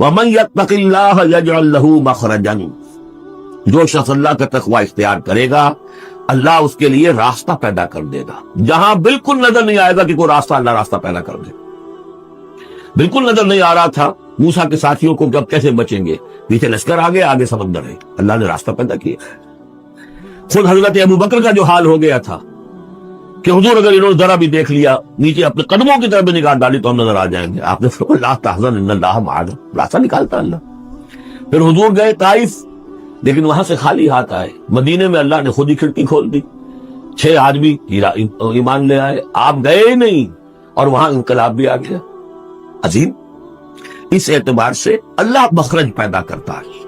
وَمَن يَتَّقِ اللَّهَ يَجْعَل لَّهُ مَخْرَجًا، جو شخص اللہ کا تقوی اختیار کرے گا اللہ اس کے لیے راستہ پیدا کر دے گا، جہاں بالکل نظر نہیں آئے گا کہ کوئی راستہ، اللہ راستہ پیدا کر دے۔ بالکل نظر نہیں آ رہا تھا موسیٰ کے ساتھیوں کو کہ اب کیسے بچیں گے، پیچھے لشکر آگے، آگے سمندر ہے، اللہ نے راستہ پیدا کیا۔ خود حضرت ابوبکر کا جو حال ہو گیا تھا کہ حضور اگر انہوں نے ذرا بھی دیکھ لیا، نیچے اپنے قدموں کی طرف بھی نگاہ ڈالی تو ہم نظر آ جائیں گے، آپ نے فرمایا لا تحزن ان اللہ معنا، راستہ نکالتا اللہ۔ پھر حضور گئے طائف، لیکن وہاں سے خالی ہاتھ آئے، مدینے میں اللہ نے خود ہی کھڑکی کھول دی، 6 آدمی ایمان لے آئے، آپ گئے ہی نہیں اور وہاں انقلاب بھی آ گیا۔ عظیم، اس اعتبار سے اللہ مخرج پیدا کرتا ہے۔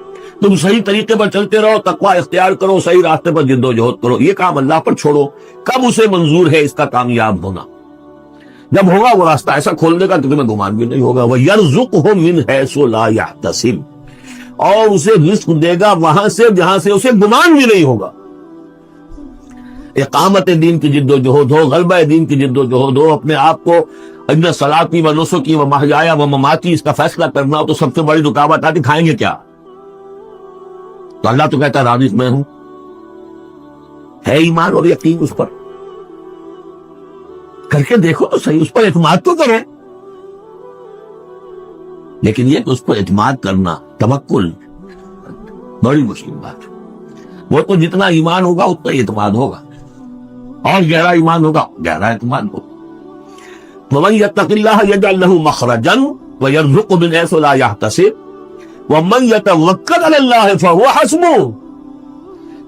تم صحیح طریقے پر چلتے رہو، تقوی اختیار کرو، صحیح راستے پر جد و جہد کرو، یہ کام اللہ پر چھوڑو۔ کب اسے منظور ہے اس کا کامیاب ہونا؟ جب ہوگا وہ راستہ ایسا کھول دے گا کہ تمہیں گمان بھی نہیں ہوگا۔ وَيَرْزُقْهُ مِنْ حَيْثُ لَا يَحْتَسِبُ، اور اسے رزق دے گا وہاں سے جہاں سے اسے گمان بھی نہیں ہوگا۔ اقامت دین کی جد و جہد ہو، غلبہ دین کی جد و جہد ہو، اپنے آپ کو اِنَّ صَلَاتِي وَنُسُكِي وَمَحْيَايَ وَمَمَاتِي اس کا فیصلہ کرنا ہو تو سب سے بڑی رکاوٹ آتی کھائیں گے کیا؟ تو اللہ تو کہتا ہے راضی میں ہوں، ہے ایمان اور یقین اس پر، کر کے دیکھو تو صحیح، اس پر اعتماد تو کرو۔ لیکن یہ کہ اس پر اعتماد کرنا، توکل، بڑی مشکل بات ہے۔ وہ تو جتنا ایمان ہوگا اتنا ہی اعتماد ہوگا، اور گہرا ایمان ہوگا گہرا اعتماد ہوگا۔ وَمَن يَتَّقِ اللَّهَ يَجْعَل لَّهُ مَخْرَجًا وَيَرْزُقْهُ مِنْ حَيْثُ لَا يَحْتَسِبُ وَمَن يَتَوَكَّلْ عَلَى اللَّهِ فَهُوَ حَسْبُهُ۔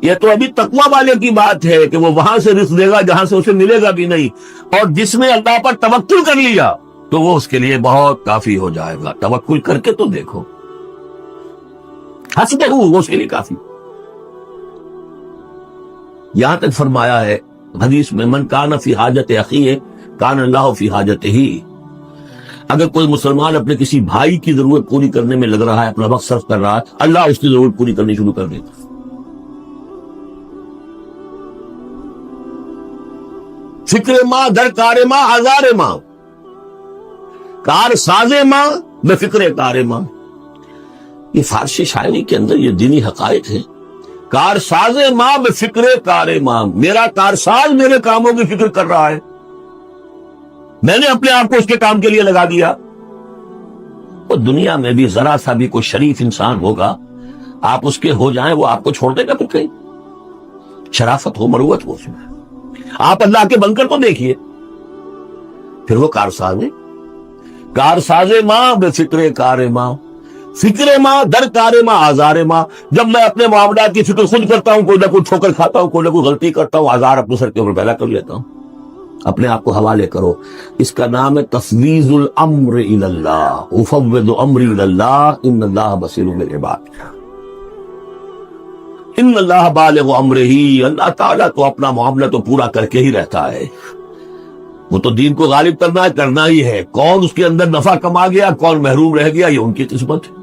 یہ تو ابھی تقویٰ والے کی بات ہے کہ وہ وہاں سے رزق دے گا جہاں سے اسے ملے گا بھی نہیں، اور جس نے اللہ پر توکل کر لیا تو وہ اس کے لیے بہت کافی ہو جائے گا۔ توکل کر کے تو دیکھو، حسبہ، وہ اس کے لیے کافی۔ یہاں تک فرمایا ہے حدیث میں من کان فی حاجت اخیہ کان اللہ فی حاجتہ، اگر کوئی مسلمان اپنے کسی بھائی کی ضرورت پوری کرنے میں لگ رہا ہے، اپنا وقت صرف کر رہا ہے، اللہ اس کی ضرورت پوری کرنی شروع کر دیتا۔ فکر ماں در کار ماں آزار ماں، کار ساز ماں بے فکر کار ماں، یہ فارسی شاعری کے اندر یہ دینی حقائق ہے۔ کار ساز ماں بے فکر کار ماں، میرا کارساز میرے کاموں کی فکر کر رہا ہے، میں نے اپنے آپ کو اس کے کام کے لیے لگا دیا۔ اور دنیا میں بھی ذرا سا بھی کوئی شریف انسان ہوگا، آپ اس کے ہو جائیں وہ آپ کو چھوڑ دے گا پھر کہیں؟ شرافت ہو، مروت ہو اس میں۔ آپ اللہ کے بن کر تو دیکھیے، پھر وہ کارساز ہے، کارساز ماں بے فکر کار ماں، فکر ماں در کار ماں آزار ماں۔ جب میں اپنے معاملات کی فکر خود کرتا ہوں، کوئی نہ کوئی ٹھوکر کھاتا ہوں، کوئی نہ کوئی غلطی کرتا ہوں، آزار اپنے سر کے اوپر پیدا کر لیتا ہوں۔ اپنے آپ کو حوالے کرو، اس کا نام ہے تفویض الامر الی اللہ، افوض امری الی اللہ ان اللہ بصیر بالعباد۔ ان اللہ بالغ امرہ، اللہ تعالیٰ تو اپنا معاملہ تو پورا کر کے ہی رہتا ہے، وہ تو دین کو غالب کرنا ہی ہے۔ کون اس کے اندر نفع کما گیا، کون محروم رہ گیا، یہ ان کی قسمت ہے۔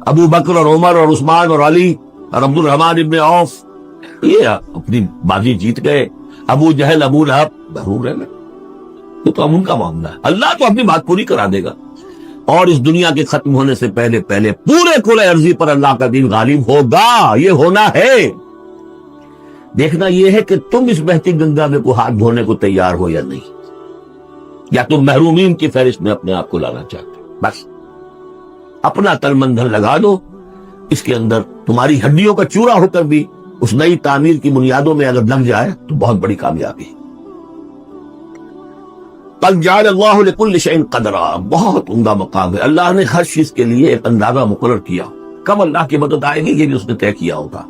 ابو بکر اور عمر اور عثمان اور علی اور عبد الرحمن ابن عوف یہ اپنی بازی جیت گئے، ابو جہل ابو لہب محروم رہ گئے، یہ تو ان کا معاملہ ہے۔ اللہ تو اپنی بات پوری کرا دے گا، اور اس دنیا کے ختم ہونے سے پہلے پورے کل ارضی پر اللہ کا دین غالب ہوگا، یہ ہونا ہے۔ دیکھنا یہ ہے کہ تم اس بہتی گنگا میں کو ہاتھ دھونے کو تیار ہو یا نہیں، یا تم محرومین کی فہرست میں اپنے آپ کو لانا چاہتے ہو۔ بس اپنا تن من دھن لگا دو اس کے اندر، تمہاری ہڈیوں کا چورا ہو کر بھی اس نئی تعمیر کی بنیادوں میں اگر لگ جائے تو بہت بڑی کامیابی۔ قد جعل اللہ لکل شیء قدرا، بہت عمدہ مقام ہے، اللہ نے ہر چیز کے لیے ایک اندازہ مقرر کیا، کب اللہ کی مدد آئے گی یہ بھی اس نے طے کیا ہوگا۔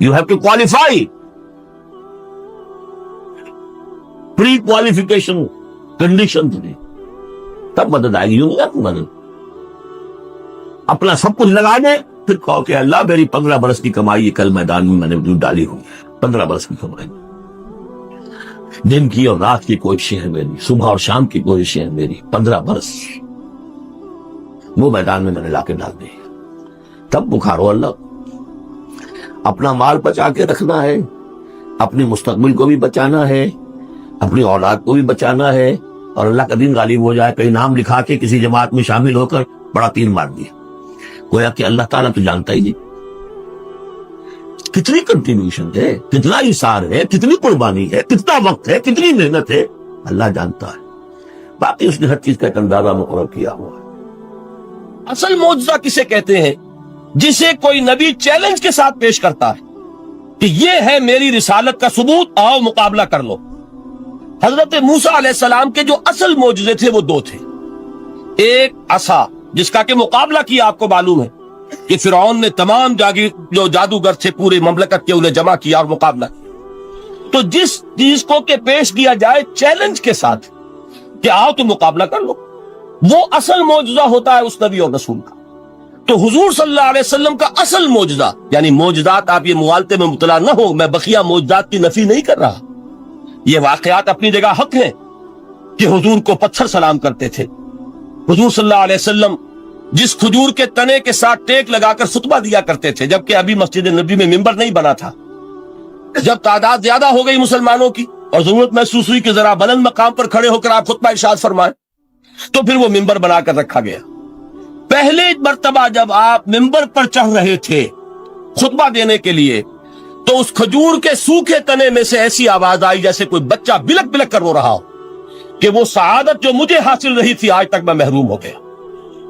You have to qualify، pre qualification condition تھی، تب مدد آئے گی، یوں نہیں مدد۔ اپنا سب کچھ لگا دے پھر کہو کہ اللہ میری 15 برس کی کمائی کل میدان میں میں نے ڈالی ہوئی ہے، 15 برس کی کمائی، دن کی اور رات کی کوششیں ہیں میری، صبح اور شام کی کوششیں ہیں میری، 15 برس وہ میدان میں نے لا کے ڈال دی۔ تب بخارو اللہ، اپنا مال بچا کے رکھنا ہے، اپنی مستقبل کو بھی بچانا ہے، اپنی اولاد کو بھی بچانا ہے، اور اللہ کا دین غالب ہو جائے, کہیں نام لکھا کے کسی جماعت میں شامل ہو کر بڑا تیر مار دیا. گویا کہ اللہ تعالیٰ تو جانتا ہی نہیں کتنی کنٹریبیوشن ہے, کتنا اثار ہے, کتنی قربانی ہے, کتنا وقت ہے, کتنی محنت ہے, اللہ جانتا ہے. باقی اس نے ہر چیز کا ایک اندازہ مقرر کیا ہوا ہے. اصل معجزہ کسے کہتے ہیں؟ جسے کوئی نبی چیلنج کے ساتھ پیش کرتا ہے کہ یہ ہے میری رسالت کا ثبوت, آؤ مقابلہ کر لو. حضرت موسیٰ علیہ السلام کے جو اصل معجزے تھے وہ دو تھے. ایک عصا جس کا کہ مقابلہ کیا, آپ کو معلوم ہے کہ فرعون نے تمام جو جادوگر تھے پورے مملکت کے انہیں جمع کیا اور مقابلہ کیا. تو جس چیز کو کہ پیش کیا جائے چیلنج کے ساتھ کہ آؤ تو مقابلہ کر لو, وہ اصل معجزہ ہوتا ہے اس نبی اور رسول کا. تو حضور صلی اللہ علیہ وسلم کا اصل معجزہ, یعنی معجزات, آپ یہ مغالطے میں مبتلا نہ ہو, میں بقیہ معجزات کی نفی نہیں کر رہا, یہ واقعات اپنی جگہ حق ہیں کہ حضور کو پتھر سلام کرتے تھے. حضور صلی اللہ علیہ وسلم جس کھجور کے تنے کے ساتھ ٹیک لگا کر خطبہ دیا کرتے تھے, جبکہ ابھی مسجد نبی میں ممبر نہیں بنا تھا, جب تعداد زیادہ ہو گئی مسلمانوں کی اور ضرورت محسوس ہوئی کہ ذرا بلند مقام پر کھڑے ہو کر آپ خطبہ ارشاد فرمائیں, تو پھر وہ ممبر بنا کر رکھا گیا. پہلے مرتبہ جب آپ ممبر پر چڑھ رہے تھے خطبہ دینے کے لیے, تو اس کھجور کے سوکھے تنے میں سے ایسی آواز آئی جیسے کوئی بچہ بلک بلک کر رو رہا ہو کہ وہ سعادت جو مجھے حاصل رہی تھی آج تک میں محروم ہو گیا.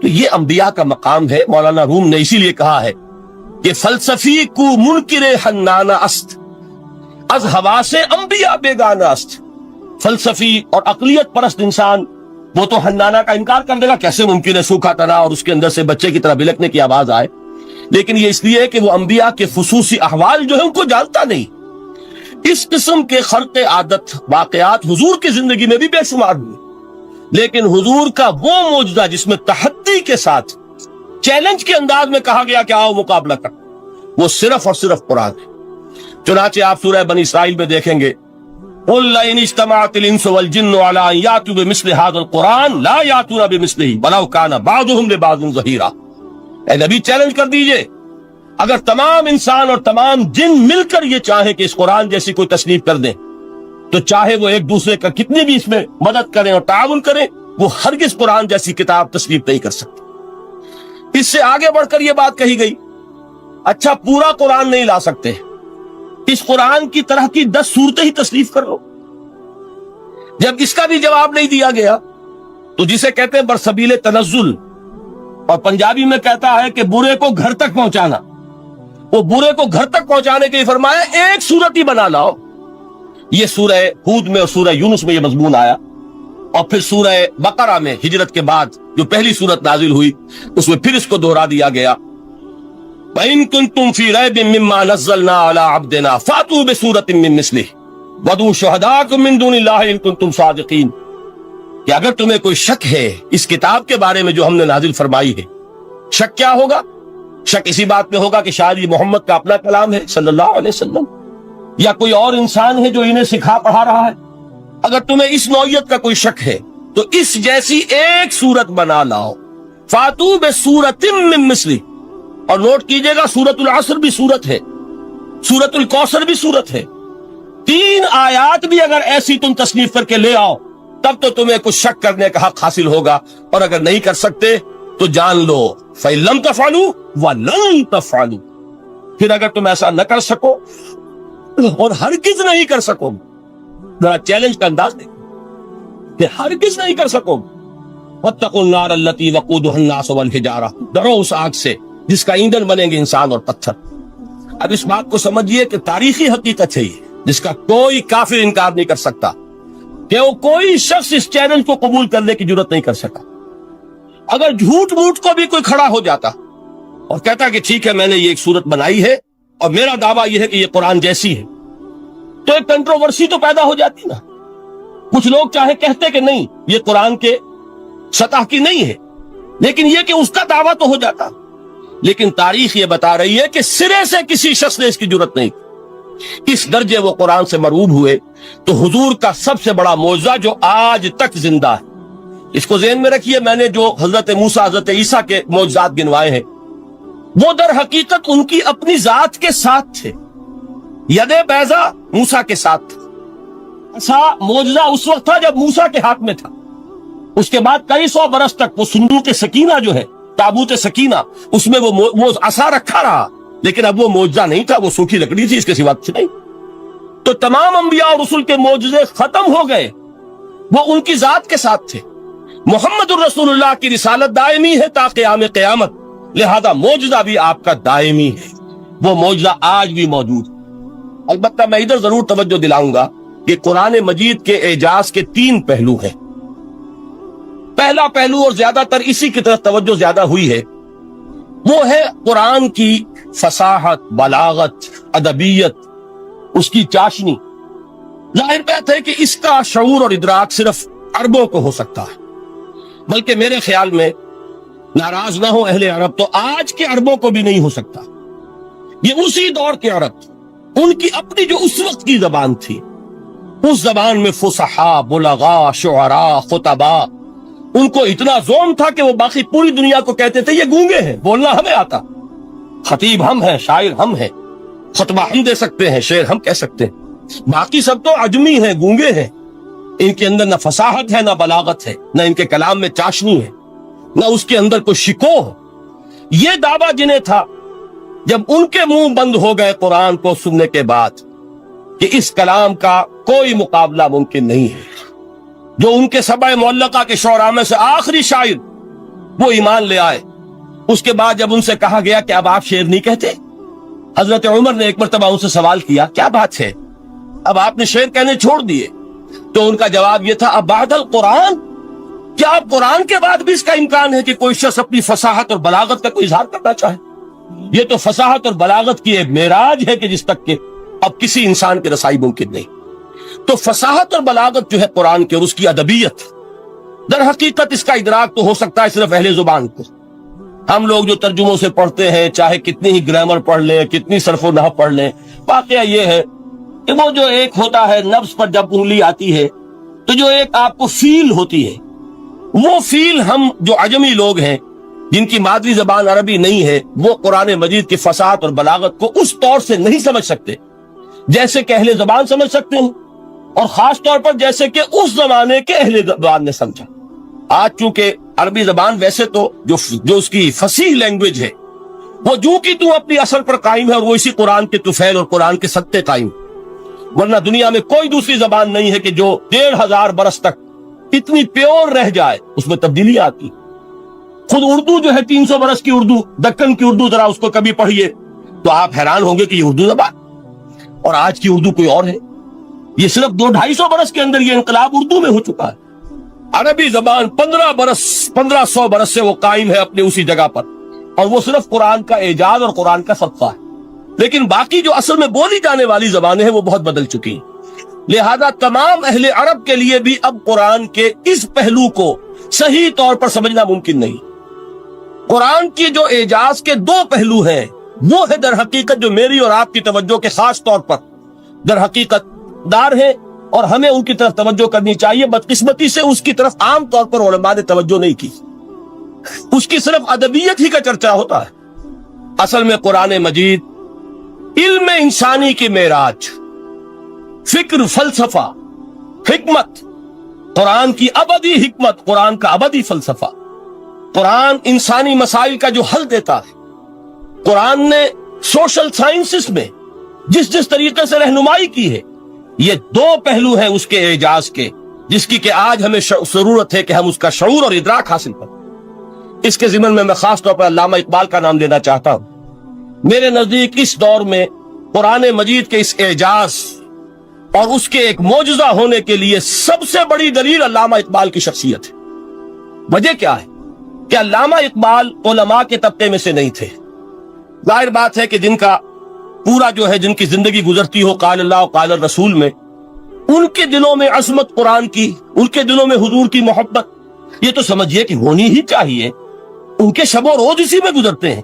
تو یہ انبیاء کا مقام ہے. مولانا روم نے اسی لیے کہا ہے کہ فلسفی کو منکر حنانہ است, از ہوا سے انبیاء بیگانہ است. فلسفی اور عقلیت پرست انسان وہ تو حنانہ کا انکار کر دے گا, کیسے ممکن ہے سوکھا تنا اور اس کے اندر سے بچے کی طرح بلکنے کی آواز آئے. لیکن یہ اس لیے کہ وہ انبیاء کے خصوصی احوال جو ہے ان کو جانتا نہیں. اس قسم کے خرق عادت واقعات حضور کی زندگی میں بھی بے شمار ہوئے, لیکن حضور کا وہ معجزہ جس میں تحدی کے ساتھ چیلنج کے انداز میں کہا گیا کہ آؤ مقابلہ کر, وہ صرف اور صرف قرآن ہے. چنانچہ آپ سورہ بنی اسرائیل میں دیکھیں گے, قُلْ لَئِنِ اجْتَمَعَتِ الْإِنسُ وَالْجِنُّ عَلَىٰ أَن يَأْتُوا بِمِثْلِ هَٰذَا الْقُرْآنِ لَا يَأْتُونَ بِمِثْلِهِ وَلَوْ كَانَ بَعْضُهُمْ لِبَعْضٍ ظَهِيرًا. اے نبی چیلنج کر دیجئے, اگر تمام انسان اور تمام جن مل کر یہ چاہیں کہ اس قرآن جیسی کوئی تصنیف کر دیں, تو چاہے وہ ایک دوسرے کا کتنی بھی اس میں مدد کریں اور تعاون کریں, وہ ہرگز قرآن جیسی کتاب تصنیف نہیں کر سکتے. اس سے آگے بڑھ کر یہ بات کہی گئی, اچھا پورا قرآن نہیں لا سکتے, اس قرآن کی طرح کی 10 صورتیں ہی تصنیف کر لو. جب اس کا بھی جواب نہیں دیا گیا تو جسے کہتے ہیں برسبیل تنزل, اور پنجابی میں کہتا ہے کہ برے کو گھر تک پہنچانا, وہ برے کو گھر تک پہنچانے کے لیے فرمایا ایک صورت ہی بنا لاؤ. یہ سورہ ہود میں اور سورہ یونس میں یہ مضمون آیا, اور پھر سورہ بقرہ میں ہجرت کے بعد جو پہلی سورت نازل ہوئی اس میں پھر اس کو دوہرا دیا گیا, وَإِن كُنتُمْ فِي رَيْبٍ مِّمَّا نَزَّلْنَا عَلَىٰ عَبْدِنَا فَأْتُوا بِسُورَةٍ مِّن مِّثْلِهِ وَادْعُوا شُهَدَاءَكُم مِّن دُونِ اللَّهِ إِن كُنتُمْ صَادِقِينَ. کہ اگر تمہیں کوئی شک ہے اس کتاب کے بارے میں جو ہم نے نازل فرمائی ہے, شک کیا ہوگا؟ شک اسی بات میں ہوگا کہ شاید یہ محمد کا اپنا کلام ہے صلی اللہ علیہ وسلم, یا کوئی اور انسان ہے جو انہیں سکھا پڑھا رہا ہے. اگر تمہیں اس نوعیت کا کوئی شک ہے تو اس جیسی ایک صورت بنا لاؤ. فَأْتُوا بِسُورَةٍ مِّن مِّثْلِهِ, اور نوٹ کیجئے گا سورۃ العصر بھی صورت ہے, سورۃ الکوثر بھی صورت ہے. 3 آیات بھی اگر ایسی تم تصنیف کر کے لے آؤ تب تو تمہیں کچھ شک کرنے کا حق حاصل ہوگا, اور اگر نہیں کر سکتے تو جان لو فَإِن لَمْ تَفْعَلُوا وَلَن تَفْعَلُوا. پھر اگر تم ایسا نہ کر سکو اور ہرگز نہیں کر سکو, ذرا چیلنج کا انداز دیکھو کہ ہرگز نہیں کر سکو, وَاتَّقُوا النَّارَ الَّتِي وَقُودُهَا النَّاسُ وَالْحِجَارَةُ, ڈرو اس آگ سے جس کا ایندھن بنیں گے انسان اور پتھر. اب اس بات کو سمجھیے کہ تاریخی حقیقت ہے یہ, جس کا کوئی کافر انکار نہیں کر سکتا, کہ وہ کوئی شخص اس چیلنج کو قبول کرنے کی جرات نہیں کر سکا. اگر جھوٹ موٹ کو بھی کوئی کھڑا ہو جاتا اور کہتا کہ ٹھیک ہے میں نے یہ ایک صورت بنائی ہے اور میرا دعویٰ یہ ہے کہ یہ قرآن جیسی ہے, تو ایک کنٹروورسی تو پیدا ہو جاتی نا. کچھ لوگ چاہے کہتے کہ نہیں یہ قرآن کے سطح کی نہیں ہے, لیکن یہ کہ اس کا دعویٰ تو ہو جاتا. لیکن تاریخ یہ بتا رہی ہے کہ سرے سے کسی شخص نے اس کی جرات نہیں کی. اس درجے وہ قرآن سے مرعوب ہوئے. تو حضور کا سب سے بڑا معجزہ جو آج تک زندہ ہے, اس کو ذہن میں رکھیے, میں نے جو حضرت موسیٰ حضرت عیسیٰ کے معجزات گنوائے ہیں وہ در حقیقت ان کی اپنی ذات کے ساتھ تھے. ید بیضا موسیٰ کے ساتھ تھا. ایسا معجزہ اس وقت تھا جب موسیٰ کے ہاتھ میں تھا, اس کے بعد کئی سو برس تک وہ صندوق سکینہ جو ہے، تابوت سکینہ، اس میں وہ عصا رکھا رہا، لیکن اب وہ معجزہ نہیں تھا، وہ سوکھی لکڑی تھی، اس کے سوا کچھ نہیں۔ تو تمام انبیاء اور رسول کے معجزے ختم ہو گئے، وہ ان کی ذات کے ساتھ تھے۔ محمد الرسول اللہ کی رسالت دائمی ہے تا قیام قیامت، لہذا معجزہ بھی آپ کا دائمی ہے، وہ معجزہ آج بھی موجود ہے۔ البتہ میں ادھر ضرور توجہ دلاؤں گا کہ قرآن مجید کے اعجاز کے 3 پہلو ہیں۔ پہلا پہلو، اور زیادہ تر اسی کی طرف توجہ زیادہ ہوئی ہے، وہ ہے قرآن کی فصاحت، بلاغت، ادبیت، اس کی چاشنی۔ ظاہر بات ہے کہ اس کا شعور اور ادراک صرف عربوں کو ہو سکتا ہے، بلکہ میرے خیال میں ناراض نہ ہو اہل عرب تو آج کے عربوں کو بھی نہیں ہو سکتا۔ یہ اسی دور کے عرب، ان کی اپنی جو اس وقت کی زبان تھی، اس زبان میں فصحاء، بلغاء، شعراء، خطباء، ان کو اتنا ذوق تھا کہ وہ باقی پوری دنیا کو کہتے تھے یہ گونگے ہیں، بولنا ہمیں آتا، خطیب ہم ہیں، شاعر ہم ہیں، خطبہ ہم دے سکتے ہیں، شعر ہم کہہ سکتے ہیں، باقی سب تو عجمی ہیں، گونگے ہیں، ان کے اندر نہ فصاحت ہے، نہ بلاغت ہے، نہ ان کے کلام میں چاشنی ہے، نہ اس کے اندر کوئی شکوہ ہے۔ یہ دعویٰ جنہیں تھا، جب ان کے منہ بند ہو گئے قرآن کو سننے کے بعد کہ اس کلام کا کوئی مقابلہ ممکن نہیں ہے، جو ان کے سبع معلقہ کے شعراء میں سے آخری شاعر وہ ایمان لے آئے، اس کے بعد جب ان سے کہا گیا کہ اب آپ شعر نہیں کہتے، حضرت عمر نے ایک مرتبہ ان سے سوال کیا کیا بات ہے، اب آپ نے شعر کہنے چھوڑ دیے؟ تو ان کا جواب یہ تھا، اب بعد القرآن، کیا اب قرآن کے بعد بھی اس کا امکان ہے کہ کوئی شخص اپنی فصاحت اور بلاغت کا کوئی اظہار کرنا چاہے؟ یہ تو فصاحت اور بلاغت کی ایک معراج ہے کہ جس تک کہ اب کسی انسان کی رسائی ممکن نہیں۔ تو فصاحت اور بلاغت جو ہے قرآن کی اور اس کی ادبیت، در حقیقت اس کا ادراک تو ہو سکتا ہے صرف اہل زبان کو۔ ہم لوگ جو ترجموں سے پڑھتے ہیں، چاہے کتنی ہی گرامر پڑھ لیں، کتنی صرف و نحو پڑھ لیں، واقعہ یہ ہے کہ وہ جو ایک ہوتا ہے نفس پر جب انگلی آتی ہے تو جو ایک آپ کو فیل ہوتی ہے، وہ فیل ہم جو عجمی لوگ ہیں جن کی مادری زبان عربی نہیں ہے، وہ قرآن مجید کی فصاحت اور بلاغت کو اس طور سے نہیں سمجھ سکتے جیسے کہ اہل زبان سمجھ سکتے ہیں، اور خاص طور پر جیسے کہ اس زمانے کے اہل زبان نے سمجھا۔ آج چونکہ عربی زبان ویسے تو جو اس کی فصیح لینگویج ہے وہ جو کی تو اپنی اصل پر قائم ہے، اور وہ اسی قرآن کے طفیل اور قرآن کے سطح قائم، ورنہ دنیا میں کوئی دوسری زبان نہیں ہے کہ جو 1500 برس تک اتنی پیور رہ جائے، اس میں تبدیلی آتی۔ خود اردو جو ہے 300 برس کی اردو، دکن کی اردو، ذرا اس کو کبھی پڑھیے تو آپ حیران ہوں گے کہ یہ اردو زبان، اور آج کی اردو کوئی اور ہے۔ یہ صرف 200-250 برس کے اندر یہ انقلاب اردو میں ہو چکا ہے۔ عربی زبان 1500 برس سے وہ قائم ہے اپنے اسی جگہ پر، اور وہ صرف قرآن کا اعجاز اور قرآن کا صدقہ ہے، لیکن باقی جو اصل میں بولی جانے والی زبانیں ہیں وہ بہت بدل چکی ہیں۔ لہذا تمام اہل عرب کے لیے بھی اب قرآن کے اس پہلو کو صحیح طور پر سمجھنا ممکن نہیں۔ قرآن کی جو اعجاز کے 2 پہلو ہیں، وہ ہے در حقیقت جو میری اور آپ کی توجہ کے خاص طور پر در حقیقت دار ہیں، اور ہمیں ان کی طرف توجہ کرنی چاہیے۔ بدقسمتی سے اس کی طرف عام طور پر علماء نے توجہ نہیں کی، اس کی صرف ادبیت ہی کا چرچا ہوتا ہے۔ اصل میں قرآن مجید علم انسانی کی معراج، فکر، فلسفہ، حکمت، قرآن کی ابدی حکمت، قرآن کا ابدی فلسفہ، قرآن انسانی مسائل کا جو حل دیتا ہے، قرآن نے سوشل سائنسز میں جس طریقے سے رہنمائی کی ہے، یہ 2 پہلو ہیں اس کے اعجاز کے، جس کی کہ آج ہمیں ضرورت ہے کہ ہم اس کا شعور اور ادراک حاصل کریں۔ اس کے ضمن میں خاص طور پر علامہ اقبال کا نام لینا چاہتا ہوں۔ میرے نزدیک اس دور میں قرآن مجید کے اس اعجاز اور اس کے ایک معجزہ ہونے کے لیے سب سے بڑی دلیل علامہ اقبال کی شخصیت ہے۔ وجہ کیا ہے کہ علامہ اقبال علماء کے طبقے میں سے نہیں تھے۔ ظاہر بات ہے کہ جن کا پورا جو ہے جن کی زندگی گزرتی ہو قال اللہ و قال الرسول میں، ان کے دلوں میں عظمت قرآن کی، ان کے دلوں میں حضور کی محبت، یہ تو سمجھیے کہ ہونی ہی چاہیے، ان کے شب و روز اسی میں گزرتے ہیں۔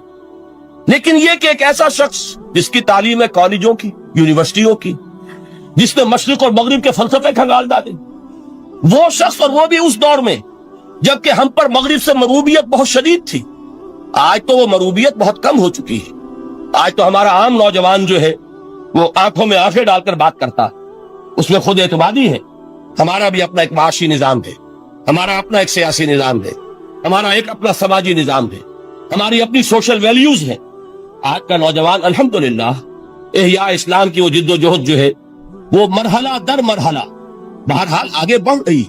لیکن یہ کہ ایک ایسا شخص جس کی تعلیم ہے کالجوں کی، یونیورسٹیوں کی، جس نے مشرق اور مغرب کے فلسفے کھنگال ڈالے، وہ شخص، اور وہ بھی اس دور میں جبکہ ہم پر مغرب سے مروبیت بہت شدید تھی۔ آج تو وہ مروبیت بہت کم ہو چکی ہے۔ آج تو ہمارا عام نوجوان جو ہے وہ آنکھوں میں آنکھیں ڈال کر بات کرتا ہے، اس میں خود اعتمادی ہے۔ ہمارا بھی اپنا ایک معاشی نظام ہے، ہمارا اپنا ایک سیاسی نظام ہے, ہمارا ایک اپنا سماجی نظام ہے, ہماری اپنی سوشل ویلیوز ہیں. آج کا نوجوان الحمدللہ احیاء اسلام کی وہ جد و جہد جو ہے وہ مرحلہ در مرحلہ بہرحال آگے بڑھ رہی.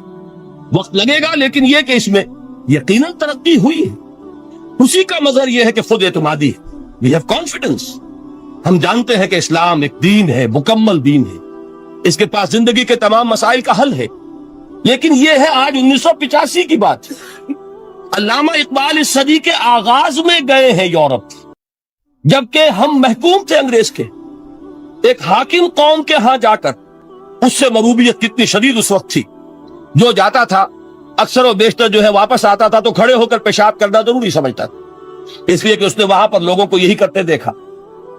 وقت لگے گا لیکن یہ کہ اس میں یقیناً ترقی ہوئی ہے. اسی کا مظہر یہ ہے کہ خود اعتمادی, وی ہیو کانفیڈنس. ہم جانتے ہیں کہ اسلام ایک دین ہے, مکمل دین ہے, اس کے پاس زندگی کے تمام مسائل کا حل ہے. لیکن یہ ہے آج 1985 کی بات. علامہ اقبال اس صدی کے آغاز میں گئے ہیں یورپ, جبکہ ہم محکوم تھے انگریز کے. ایک حاکم قوم کے ہاں جا کر, اس سے مروبیت کتنی شدید اس وقت تھی, جو جاتا تھا اکثر و بیشتر جو ہے واپس آتا تھا تو کھڑے ہو کر پیشاب کرنا ضروری سمجھتا تھا, اس لیے کہ اس نے وہاں پر لوگوں کو یہی کرتے دیکھا.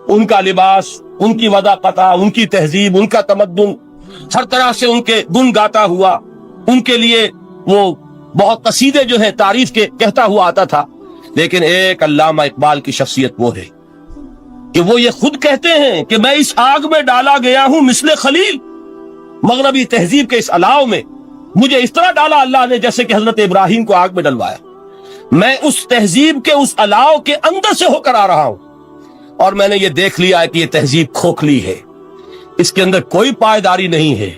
ان کا لباس, ان کی وضاقتہ, ان کی تہذیب, ان کا تمدن, ہر طرح سے ان کے گن گاتا ہوا, ان کے لیے وہ بہت قصیدے جو ہے تعریف کے کہتا ہوا آتا تھا. لیکن ایک علامہ اقبال کی شخصیت وہ ہے کہ وہ یہ خود کہتے ہیں کہ میں اس آگ میں ڈالا گیا ہوں مثل خلیل. مغربی تہذیب کے اس الاؤ میں مجھے اس طرح ڈالا اللہ نے جیسے کہ حضرت ابراہیم کو آگ میں ڈلوایا. میں اس تہذیب کے اس الاؤ کے اندر سے ہو کر آ رہا ہوں, اور میں نے یہ دیکھ لیا ہے کہ یہ تہذیب کھوکھلی ہے, اس کے اندر کوئی پائیداری نہیں ہے.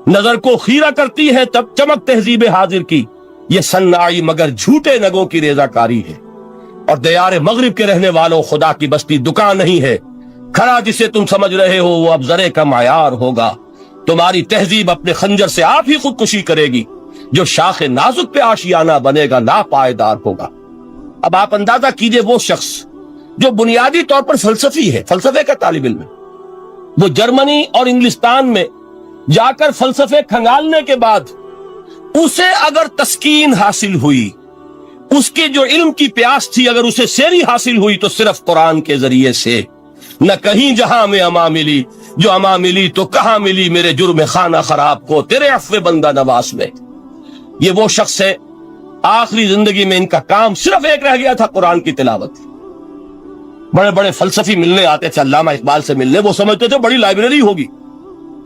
نظر کو خیرہ کرتی ہے تب چمک تہذیب حاضر کی, یہ صناعی مگر جھوٹے نگوں کی ریزہ کاری ہے. اور دیار مغرب کے رہنے والوں خدا کی بستی دکان نہیں ہے, کھڑا جسے تم سمجھ رہے ہو وہ اب ذرے کا معیار ہوگا. تمہاری تہذیب اپنے خنجر سے آپ ہی خودکشی کرے گی, جو شاخ نازک پہ آشیانہ بنے گا لا پائیدار ہوگا. اب آپ اندازہ کیجئے وہ شخص جو بنیادی طور پر فلسفی ہے, فلسفے کا طالب علم ہے, وہ جرمنی اور انگلستان میں جا کر فلسفے کھنگالنے کے بعد اسے اگر تسکین حاصل ہوئی, اس کے جو علم کی پیاس تھی اگر اسے سیری حاصل ہوئی تو صرف قرآن کے ذریعے سے. نہ کہیں جہاں میں اما ملی, جو اما ملی تو کہاں ملی میرے جرم خانہ خراب کو تیرے عفو بندہ نواز میں. یہ وہ شخص ہے آخری زندگی میں ان کا کام صرف ایک رہ گیا تھا, قرآن کی تلاوت. بڑے بڑے فلسفی ملنے آتے تھے علامہ اقبال سے ملنے, وہ سمجھتے تھے بڑی لائبریری ہوگی,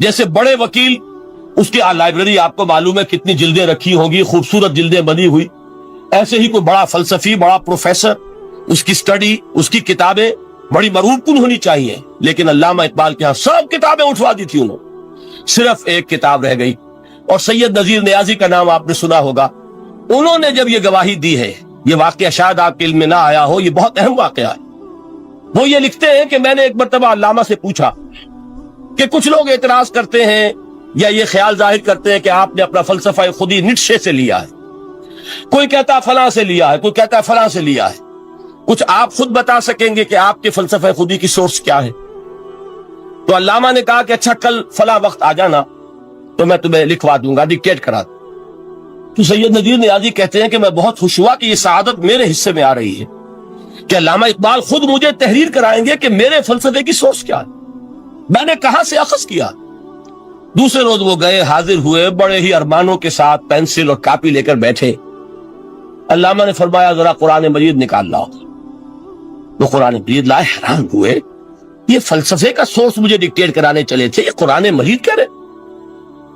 جیسے بڑے وکیل اس کی لائبریری آپ کو معلوم ہے کتنی جلدیں رکھی ہوں گی, خوبصورت جلدیں بنی ہوئی, ایسے ہی کوئی بڑا فلسفی, بڑا پروفیسر, اس کی سٹڈی, اس کی کتابیں بڑی مروب کن ہونی چاہیے. لیکن علامہ اقبال کے ہاں سب کتابیں اٹھوا دی تھی انہوں, صرف ایک کتاب رہ گئی, اور سید نذیر نیازی کا نام آپ نے سنا ہوگا. انہوں نے جب یہ گواہی دی ہے, یہ واقعہ شاید آپ کے علم میں نہ آیا ہو, یہ بہت اہم واقعہ ہے. وہ یہ لکھتے ہیں کہ میں نے ایک مرتبہ علامہ سے پوچھا کہ کچھ لوگ اعتراض کرتے ہیں یا یہ خیال ظاہر کرتے ہیں کہ آپ نے اپنا فلسفہ خودی نیٹشے سے لیا ہے, کوئی کہتا فلاں سے لیا ہے, کوئی کہتا فلاں سے لیا ہے, کچھ آپ خود بتا سکیں گے کہ آپ کے فلسفہ خودی کی سورس کیا ہے؟ تو علامہ نے کہا کہ اچھا کل فلاں وقت آ جانا تو میں تمہیں لکھوا دوں گا, ڈکٹیٹ کرا دوں. تو سید نذیر نیازی کہتے ہیں کہ میں بہت خوش ہوا کہ یہ سعادت میرے حصے میں آ رہی ہے کہ علامہ اقبال خود مجھے تحریر کرائیں گے کہ میرے فلسفے کی سورس کیا ہے, میں نے کہاں سے اخذ کیا. دوسرے روز وہ گئے, حاضر ہوئے, بڑے ہی ارمانوں کے ساتھ پینسل اور کاپی لے کر بیٹھے. علامہ نے فرمایا ذرا قرآن مجید نکال لاؤ. وہ قرآن مجید لائے, حیران ہوئے, یہ فلسفے کا سورس مجھے ڈکٹیٹ کرانے چلے تھے, یہ قرآن مجید کہہ رہے.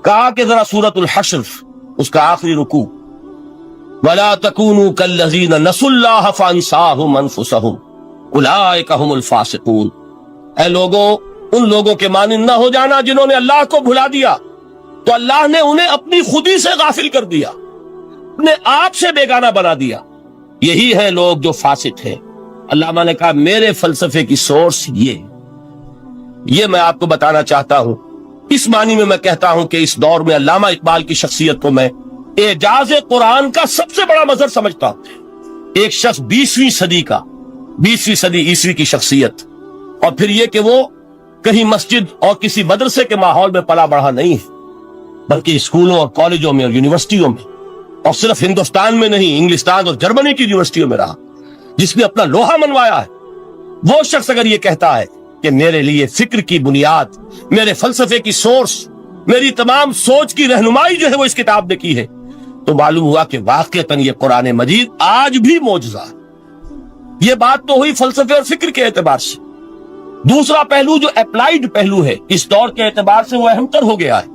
کہا کہ ذرا سورۃ الحشر اس کا آخری رکوع, وَلَا تَكُونُوا كَالَّذِينَ نَسُوا اللَّهَ فَأَنسَاهُمْ أَنفُسَهُمْ أُولَٰئِكَ هُمُ الْفَاسِقُونَ. اے لوگوں, ان لوگوں کے مانند نہ ہو جانا جنہوں نے اللہ کو بھلا دیا تو اللہ نے انہیں اپنی خودی سے غافل کر دیا, اپنے آپ سے بیگانہ بنا دیا. یہی ہے لوگ جو فاسق ہیں. علامہ نے کہا میرے فلسفے کی سورس یہ میں آپ کو بتانا چاہتا ہوں. اس معنی میں میں کہتا ہوں کہ اس دور میں علامہ اقبال کی شخصیت کو میں اعجاز قرآن کا سب سے بڑا مظہر سمجھتا ہوں. ایک شخص 20ویں صدی عیسوی کی شخصیت, اور پھر یہ کہ وہ کہیں مسجد اور کسی مدرسے کے ماحول میں پلا بڑھا نہیں ہے, بلکہ اسکولوں اور کالجوں میں اور یونیورسٹیوں میں, اور صرف ہندوستان میں نہیں, انگلستان اور جرمنی کی یونیورسٹیوں میں رہا, جس نے اپنا لوہا منوایا ہے. وہ شخص اگر یہ کہتا ہے کہ میرے لیے فکر کی بنیاد, میرے فلسفے کی سورس, میری تمام سوچ کی رہنمائی جو ہے وہ اس کتاب نے کی ہے, تو معلوم ہوا کہ واقعتاً یہ قرآن مجید آج بھی معجزہ ہے. یہ بات تو ہوئی فلسفے اور فکر کے اعتبار سے. دوسرا پہلو جو اپلائیڈ پہلو ہے اس دور کے اعتبار سے وہ اہم تر ہو گیا ہے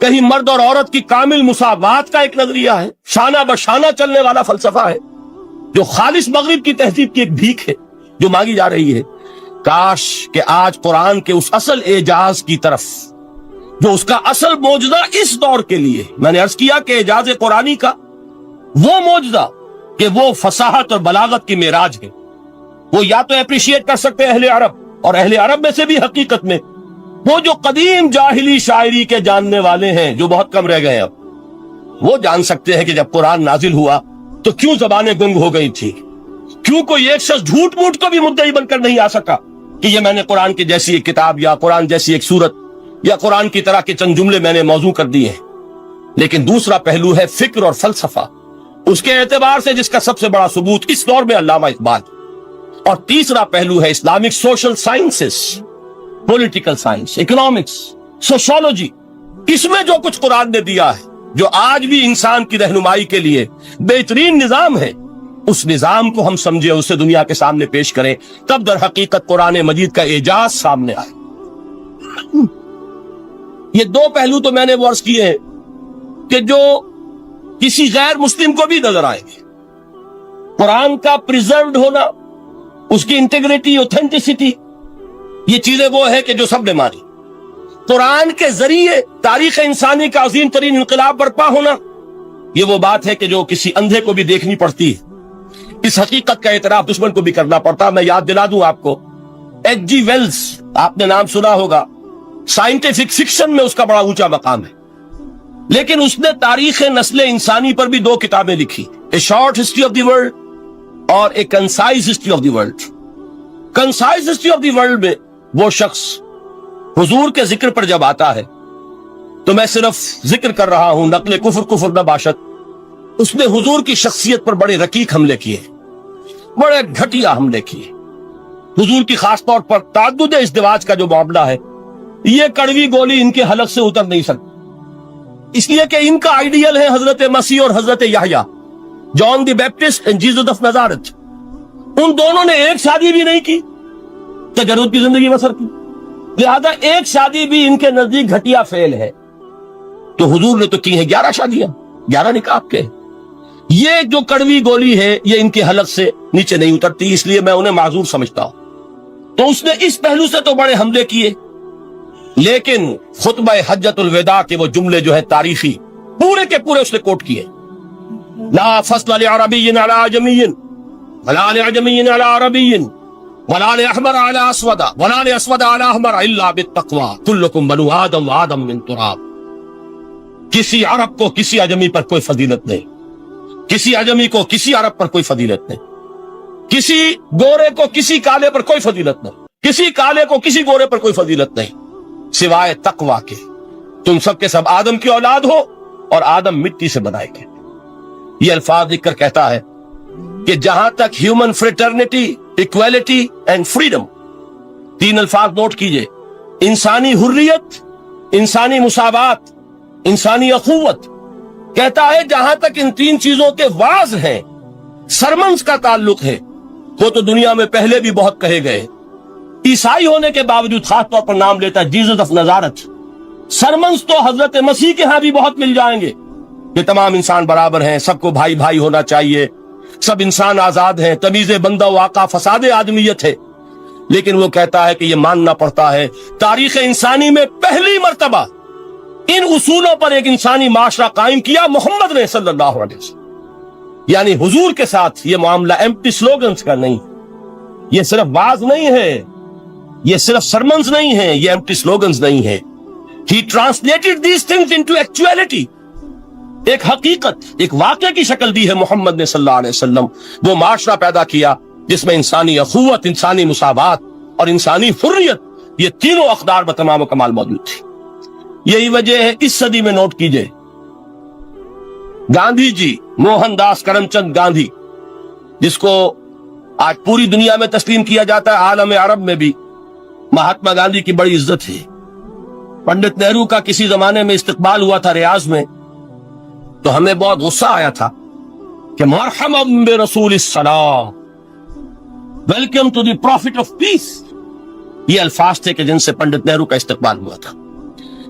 کہیں مرد اور عورت کی کامل مساوات کا ایک نظریہ ہے، شانہ بشانہ چلنے والا فلسفہ ہے، جو خالص مغرب کی تہذیب کی ایک بھیک ہے جو مانگی جا رہی ہے۔ کاش کہ آج قرآن کے اس اصل اعجاز کی طرف، جو اس کا اصل معجزہ اس دور کے لیے، میں نے عرض کیا کہ اعجاز قرآنی کا وہ معجزہ کہ وہ فصاحت اور بلاغت کی معراج ہے، وہ یا تو اپریشیٹ کر سکتے ہیں اہل عرب، اور اہل عرب میں سے بھی حقیقت میں وہ جو قدیم جاہلی شاعری کے جاننے والے ہیں جو بہت کم رہ گئے اب، وہ جان سکتے ہیں کہ جب قرآن نازل ہوا تو کیوں زبانیں گنگ ہو گئی تھی، کیوں کوئی ایک شخص جھوٹ موٹ کو بھی مدعی بن کر نہیں آ سکا کہ یہ میں نے قرآن کی جیسی ایک کتاب یا قرآن جیسی ایک سورت یا قرآن کی طرح کے چند جملے میں نے موضوع کر دیے ہیں۔ لیکن دوسرا پہلو ہے فکر اور فلسفہ، اس کے اعتبار سے جس کا سب سے بڑا ثبوت اس دور میں علامہ اقبال، اور تیسرا پہلو ہے Islamic social sciences, political science, economics, sociology. اس میں جو کچھ قرآن نے دیا ہے، جو آج بھی انسان کی رہنمائی کے لیے بہترین نظام ہے، اس نظام کو ہم سمجھے، اسے دنیا کے سامنے پیش کریں، تب در حقیقت قرآن مجید کا اعجاز سامنے آئے۔ یہ دو پہلو تو میں نے وہ عرض کیے ہیں کہ جو کسی غیر مسلم کو بھی نظر آئیں گے۔ قرآن کا پریزروڈ ہونا، اس کی انٹیگریٹی، اوتھینٹسٹی، یہ چیزیں وہ ہے کہ جو سب نے مانی۔ قرآن کے ذریعے تاریخ انسانی کا عظیم ترین انقلاب برپا ہونا، یہ وہ بات ہے کہ جو کسی اندھے کو بھی دیکھنی پڑتی ہے۔ اس حقیقت کا اعتراف دشمن کو بھی کرنا پڑتا۔ میں یاد دلا دوں آپ کو، ایچ جی ویلز، آپ نے نام سنا ہوگا، سائنٹیفک فکشن میں اس کا بڑا اونچا مقام ہے، لیکن اس نے تاریخ نسل انسانی پر بھی دو کتابیں لکھی، a short history of the world اور a concise history of the world. Concise history of the world میں وہ شخص حضور کے ذکر پر جب آتا ہے، تو میں صرف ذکر کر رہا ہوں، نقل کفر نہ باشد، اس نے حضور کی شخصیت پر بڑے رقیق حملے کیے، بڑے گھٹیا حملے کیے۔ حضور کی خاص طور پر تعدد ازدواج کا جو معاملہ ہے، یہ کڑوی گولی ان کے حلق سے اتر نہیں سکتی، اس لیے کہ ان کا آئیڈیل ہے حضرت مسیح اور حضرت یحییٰ، جان دی بیپٹسٹ اینڈ جیسس آف نازارت۔ ان دونوں نے ایک شادی بھی نہیں کی، تجرد کی زندگی بسر کی، لہذا ایک شادی بھی ان کے نزدیک گھٹیا فعل ہے۔ تو حضور نے تو کی ہیں 11 شادیاں، 11 نکاح کے۔ یہ جو کڑوی گولی ہے یہ ان کے حلق سے نیچے نہیں اترتی، اس لیے میں انہیں معذور سمجھتا ہوں۔ تو اس نے اس پہلو سے تو بڑے حملے کیے، لیکن خطبہ حجۃ الوداع کے وہ جملے جو ہے تاریخی، پورے کے پورے اس نے کوٹ کیے، لا فصل لعربی علی عجمی ولا لعجمی علی عربی ولا لأحمر علی اسود ولا لأسود علی احمر الا بالتقوی کلکم بنو آدم وآدم من تراب۔ کسی عرب کو کسی عجمی پر کوئی فضیلت نہیں، کسی عجمی کو کسی عرب پر کوئی فضیلت نہیں، کسی گورے کو کسی کالے پر کوئی فضیلت نہیں، کسی کالے کو کسی گورے پر کوئی فضیلت نہیں سوائے تقوی کے۔ تم سب کے سب آدم کی اولاد ہو اور آدم مٹی سے بنائے گئے۔ یہ الفاظ لکھ کر کہتا ہے کہ جہاں تک human fraternity, equality and freedom, تین الفاظ نوٹ کیجئے، انسانی حریت، انسانی مساوات، انسانی اخوت، کہتا ہے جہاں تک ان تین چیزوں کے واز ہیں، سرمنز کا تعلق ہے، وہ تو دنیا میں پہلے بھی بہت کہے گئے۔ عیسائی ہونے کے باوجود خاص طور پر نام لیتا ہے جیسس آف نازارت۔ سرمنز تو حضرت مسیح کے ہاں بھی بہت مل جائیں گے کہ تمام انسان برابر ہیں، سب کو بھائی بھائی ہونا چاہیے، سب انسان آزاد ہیں، تمیز بندہ و آقا فساد آدمیت ہے۔ لیکن وہ کہتا ہے کہ یہ ماننا پڑتا ہے تاریخ انسانی میں پہلی مرتبہ ان اصولوں پر ایک انسانی معاشرہ قائم کیا محمد نے صلی اللہ علیہ وسلم۔ یعنی حضور کے ساتھ یہ معاملہ ایمپٹی سلوگنز کا نہیں، یہ صرف واز نہیں ہے، یہ صرف سرمنز نہیں ہے، یہ ایمپٹی سلوگنز نہیں ہے۔ He translated these things into actuality۔ ایک حقیقت، ایک واقعے کی شکل دی ہے محمد نے صلی اللہ علیہ وسلم۔ وہ معاشرہ پیدا کیا جس میں انسانی اخوت، انسانی مساوات اور انسانی حریت، یہ تینوں اقدار بتمام و کمال موجود تھی۔ یہی وجہ ہے، اس صدی میں نوٹ کیجئے، گاندھی جی، موہن داس کرم چند گاندھی، جس کو آج پوری دنیا میں تسلیم کیا جاتا ہے، عالم عرب میں بھی مہاتما گاندھی کی بڑی عزت ہے۔ پنڈت نہرو کا کسی زمانے میں استقبال ہوا تھا ریاض میں، تو ہمیں بہت غصہ آیا تھا کہ مرحبا برسول السلام، welcome to the prophet of peace, یہ الفاظ تھے کہ جن سے پنڈت نہرو کا استقبال ہوا تھا۔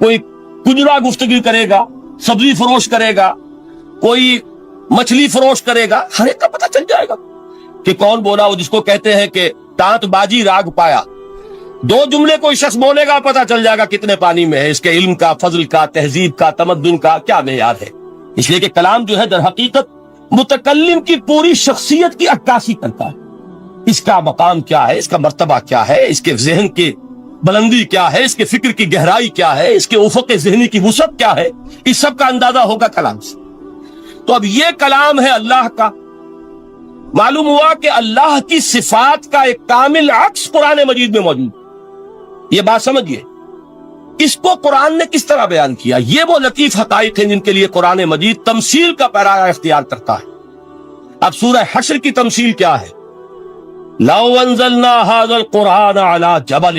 کوئی کجرا گفتگو کرے گا, سبزی فروش کرے گا, کوئی مچھلی فروش کرے گا, ہر ایک کا پتہ چل جائے گا کہ کون بولا. وہ جس کو کہتے ہیں کہ تانت بازی راگ پایا, 2 جملے کوئی شخص بولے گا پتہ چل جائے گا کتنے پانی میں ہے, اس کے علم کا, فضل کا, تہذیب کا, تمدن کا کیا معیار ہے. اس لیے کہ کلام جو ہے در حقیقت متکلم کی پوری شخصیت کی عکاسی کرتا ہے. اس کا مقام کیا ہے, اس کا مرتبہ کیا ہے, اس کے ذہن کی بلندی کیا ہے, اس کے فکر کی گہرائی کیا ہے, اس کے افق ذہنی کی وسعت کیا ہے, اس سب کا اندازہ ہوگا کلام سے. تو اب یہ کلام ہے اللہ کا. معلوم ہوا کہ اللہ کی صفات کا ایک کامل عکس قرآن مجید میں موجود. یہ بات سمجھیے, اس کو قرآن نے کس طرح بیان کیا. یہ وہ لطیف حقائق ہیں جن کے لیے قرآن مجید تمثیل کا پیرا اختیار کرتا ہے. اب سورہ حشر کی تمثیل کیا ہے؟ لو انزلنا هذا القرآن على جبل,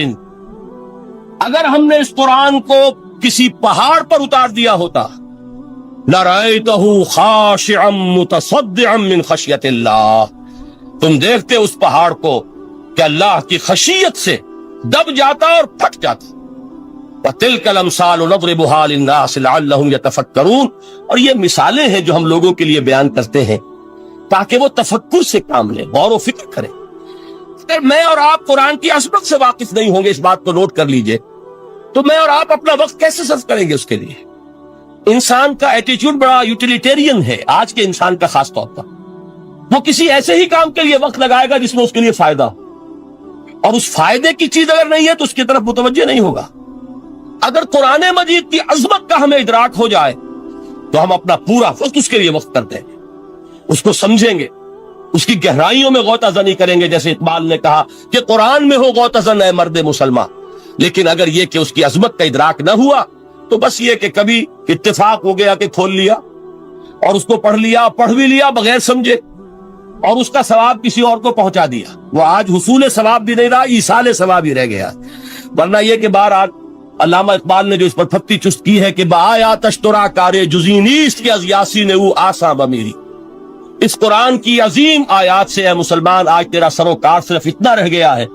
اگر ہم نے اس قرآن کو کسی پہاڑ پر اتار دیا ہوتا, لرأيته خاشعا متصدعا من خشیت اللہ, تم دیکھتے اس پہاڑ کو کہ اللہ کی خشیت سے دب جاتا اور پھٹ جاتا. وَتِلْكَ الْأَمْثَالُ نَضْرِبُهَا لِلنَّاسِ لَعَلَّهُمْ يَتَفَكَّرُونَ. اور یہ مثالیں ہیں جو ہم لوگوں کے لیے بیان کرتے ہیں تاکہ وہ تفکر سے کام لیں, غور و فکر کریں. اگر میں اور آپ قرآن کی عظمت سے واقف نہیں ہوں گے, اس بات کو نوٹ کر لیجئے, تو میں اور آپ اپنا وقت کیسے صرف کریں گے اس کے لیے. انسان کا ایٹیچیوڈ بڑا یوٹیلیٹیرین ہے آج کے انسان کا خاص طور پر. وہ کسی ایسے ہی کام کے لیے وقت لگائے گا جس میں اس کے لیے فائدہ ہو, اور اس فائدے کی چیز اگر نہیں ہے تو اس کی طرف متوجہ نہیں ہوگا. اگر قرآن مجید کی عظمت کا ہمیں ادراک ہو جائے تو ہم اپنا پورا وقت اس کے لیے وقت کر دیں گے, اس کو سمجھیں گے, اس کی گہرائیوں میں غوطہ زنی کریں گے. جیسے اقبال نے کہا کہ قرآن میں ہو غوطہ زن اے مرد مسلمان. لیکن اگر یہ کہ اس کی عظمت کا ادراک نہ ہوا تو بس یہ کہ کبھی اتفاق ہو گیا کہ کھول لیا اور اس کو پڑھ لیا, پڑھ بھی لیا بغیر سمجھے, اور اس کا ثواب کسی اور کو پہنچا دیا. وہ آج حصول ثواب بھی نہیں رہا, ایصال ثواب ہی رہ گیا. ورنہ یہ کہ بہرحال علامہ اقبال نے جو اس پر پھپتی چست کی ہے کہ بایا تشترا کارے جزی نیست کے از یاسین او آسا بمیری. اس قرآن کی عظیم آیات سے اے مسلمان آج تیرا سروکار صرف اتنا رہ گیا ہے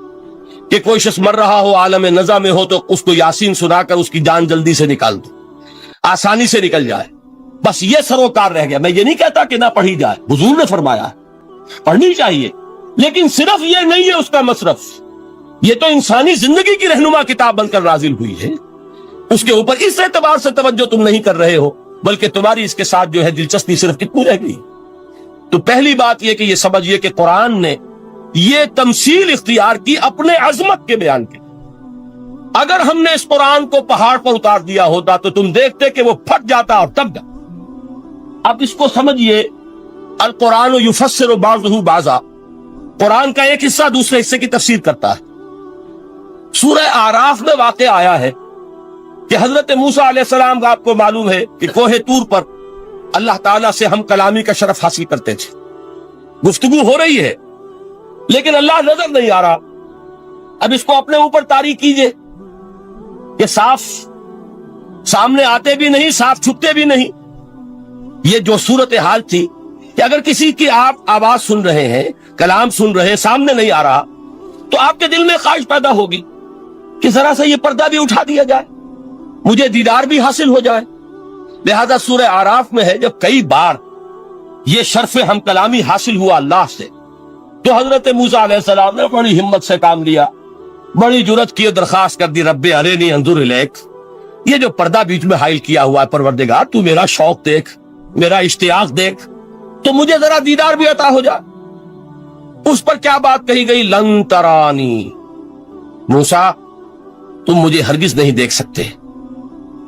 کہ کوئی شخص مر رہا ہو, عالم نزا میں ہو, تو اس کو یاسین سنا کر اس کی جان جلدی سے نکال دو, آسانی سے نکل جائے. بس یہ سروکار رہ گیا. میں یہ نہیں کہتا کہ نہ پڑھی جائے, حضور نے فرمایا ہے پڑھنی چاہیے, لیکن صرف یہ نہیں ہے اس کا مصرف. یہ تو انسانی زندگی کی رہنما کتاب بن کر نازل ہوئی ہے. اس کے اوپر اس اعتبار سے توجہ تم نہیں کر رہے ہو, بلکہ تمہاری اس کے ساتھ جو ہے دلچسپی صرف کتنی رہ گئی. تو پہلی بات یہ کہ یہ سمجھیے کہ قرآن نے یہ تمثیل اختیار کی اپنے عظمت کے بیان کے. اگر ہم نے اس قرآن کو پہاڑ پر اتار دیا ہوتا تو تم دیکھتے کہ وہ پھٹ جاتا اور دب جاتا. اب اس کو سمجھیے, القرآن یفسر بعضہ بعضا, قرآن کا ایک حصہ دوسرے حصے کی تفسیر کرتا ہے. سورہ اعراف میں واقع آیا ہے کہ حضرت موسیٰ علیہ السلام کا آپ کو معلوم ہے کہ کوہ طور پر اللہ تعالیٰ سے ہم کلامی کا شرف حاصل کرتے تھے. گفتگو ہو رہی ہے لیکن اللہ نظر نہیں آ رہا. اب اس کو اپنے اوپر طاری کیجئے کہ صاف سامنے آتے بھی نہیں, صاف چھپتے بھی نہیں. یہ جو صورتحال تھی کہ اگر کسی کی آپ آواز سن رہے ہیں, کلام سن رہے ہیں, سامنے نہیں آ رہا, تو آپ کے دل میں خواہش پیدا ہوگی کہ ذرا سا یہ پردہ بھی اٹھا دیا جائے, مجھے دیدار بھی حاصل ہو جائے. لہذا سورہ اعراف میں ہے جب کئی بار یہ شرف ہم کلامی حاصل ہوا اللہ سے, تو حضرت موسیٰ علیہ السلام نے بڑی ہمت سے کام لیا, بڑی جرت کی درخواست کر دی, رب ارینی انظر الیک. یہ جو پردہ بیچ میں حائل کیا ہوا ہے پروردگار, تو میرا شوق دیکھ, میرا اشتیاق دیکھ, تو مجھے ذرا دیدار بھی عطا ہو جائے. اس پر کیا بات کہی گئی؟ لن ترانی, موسیٰ تم مجھے ہرگز نہیں دیکھ سکتے,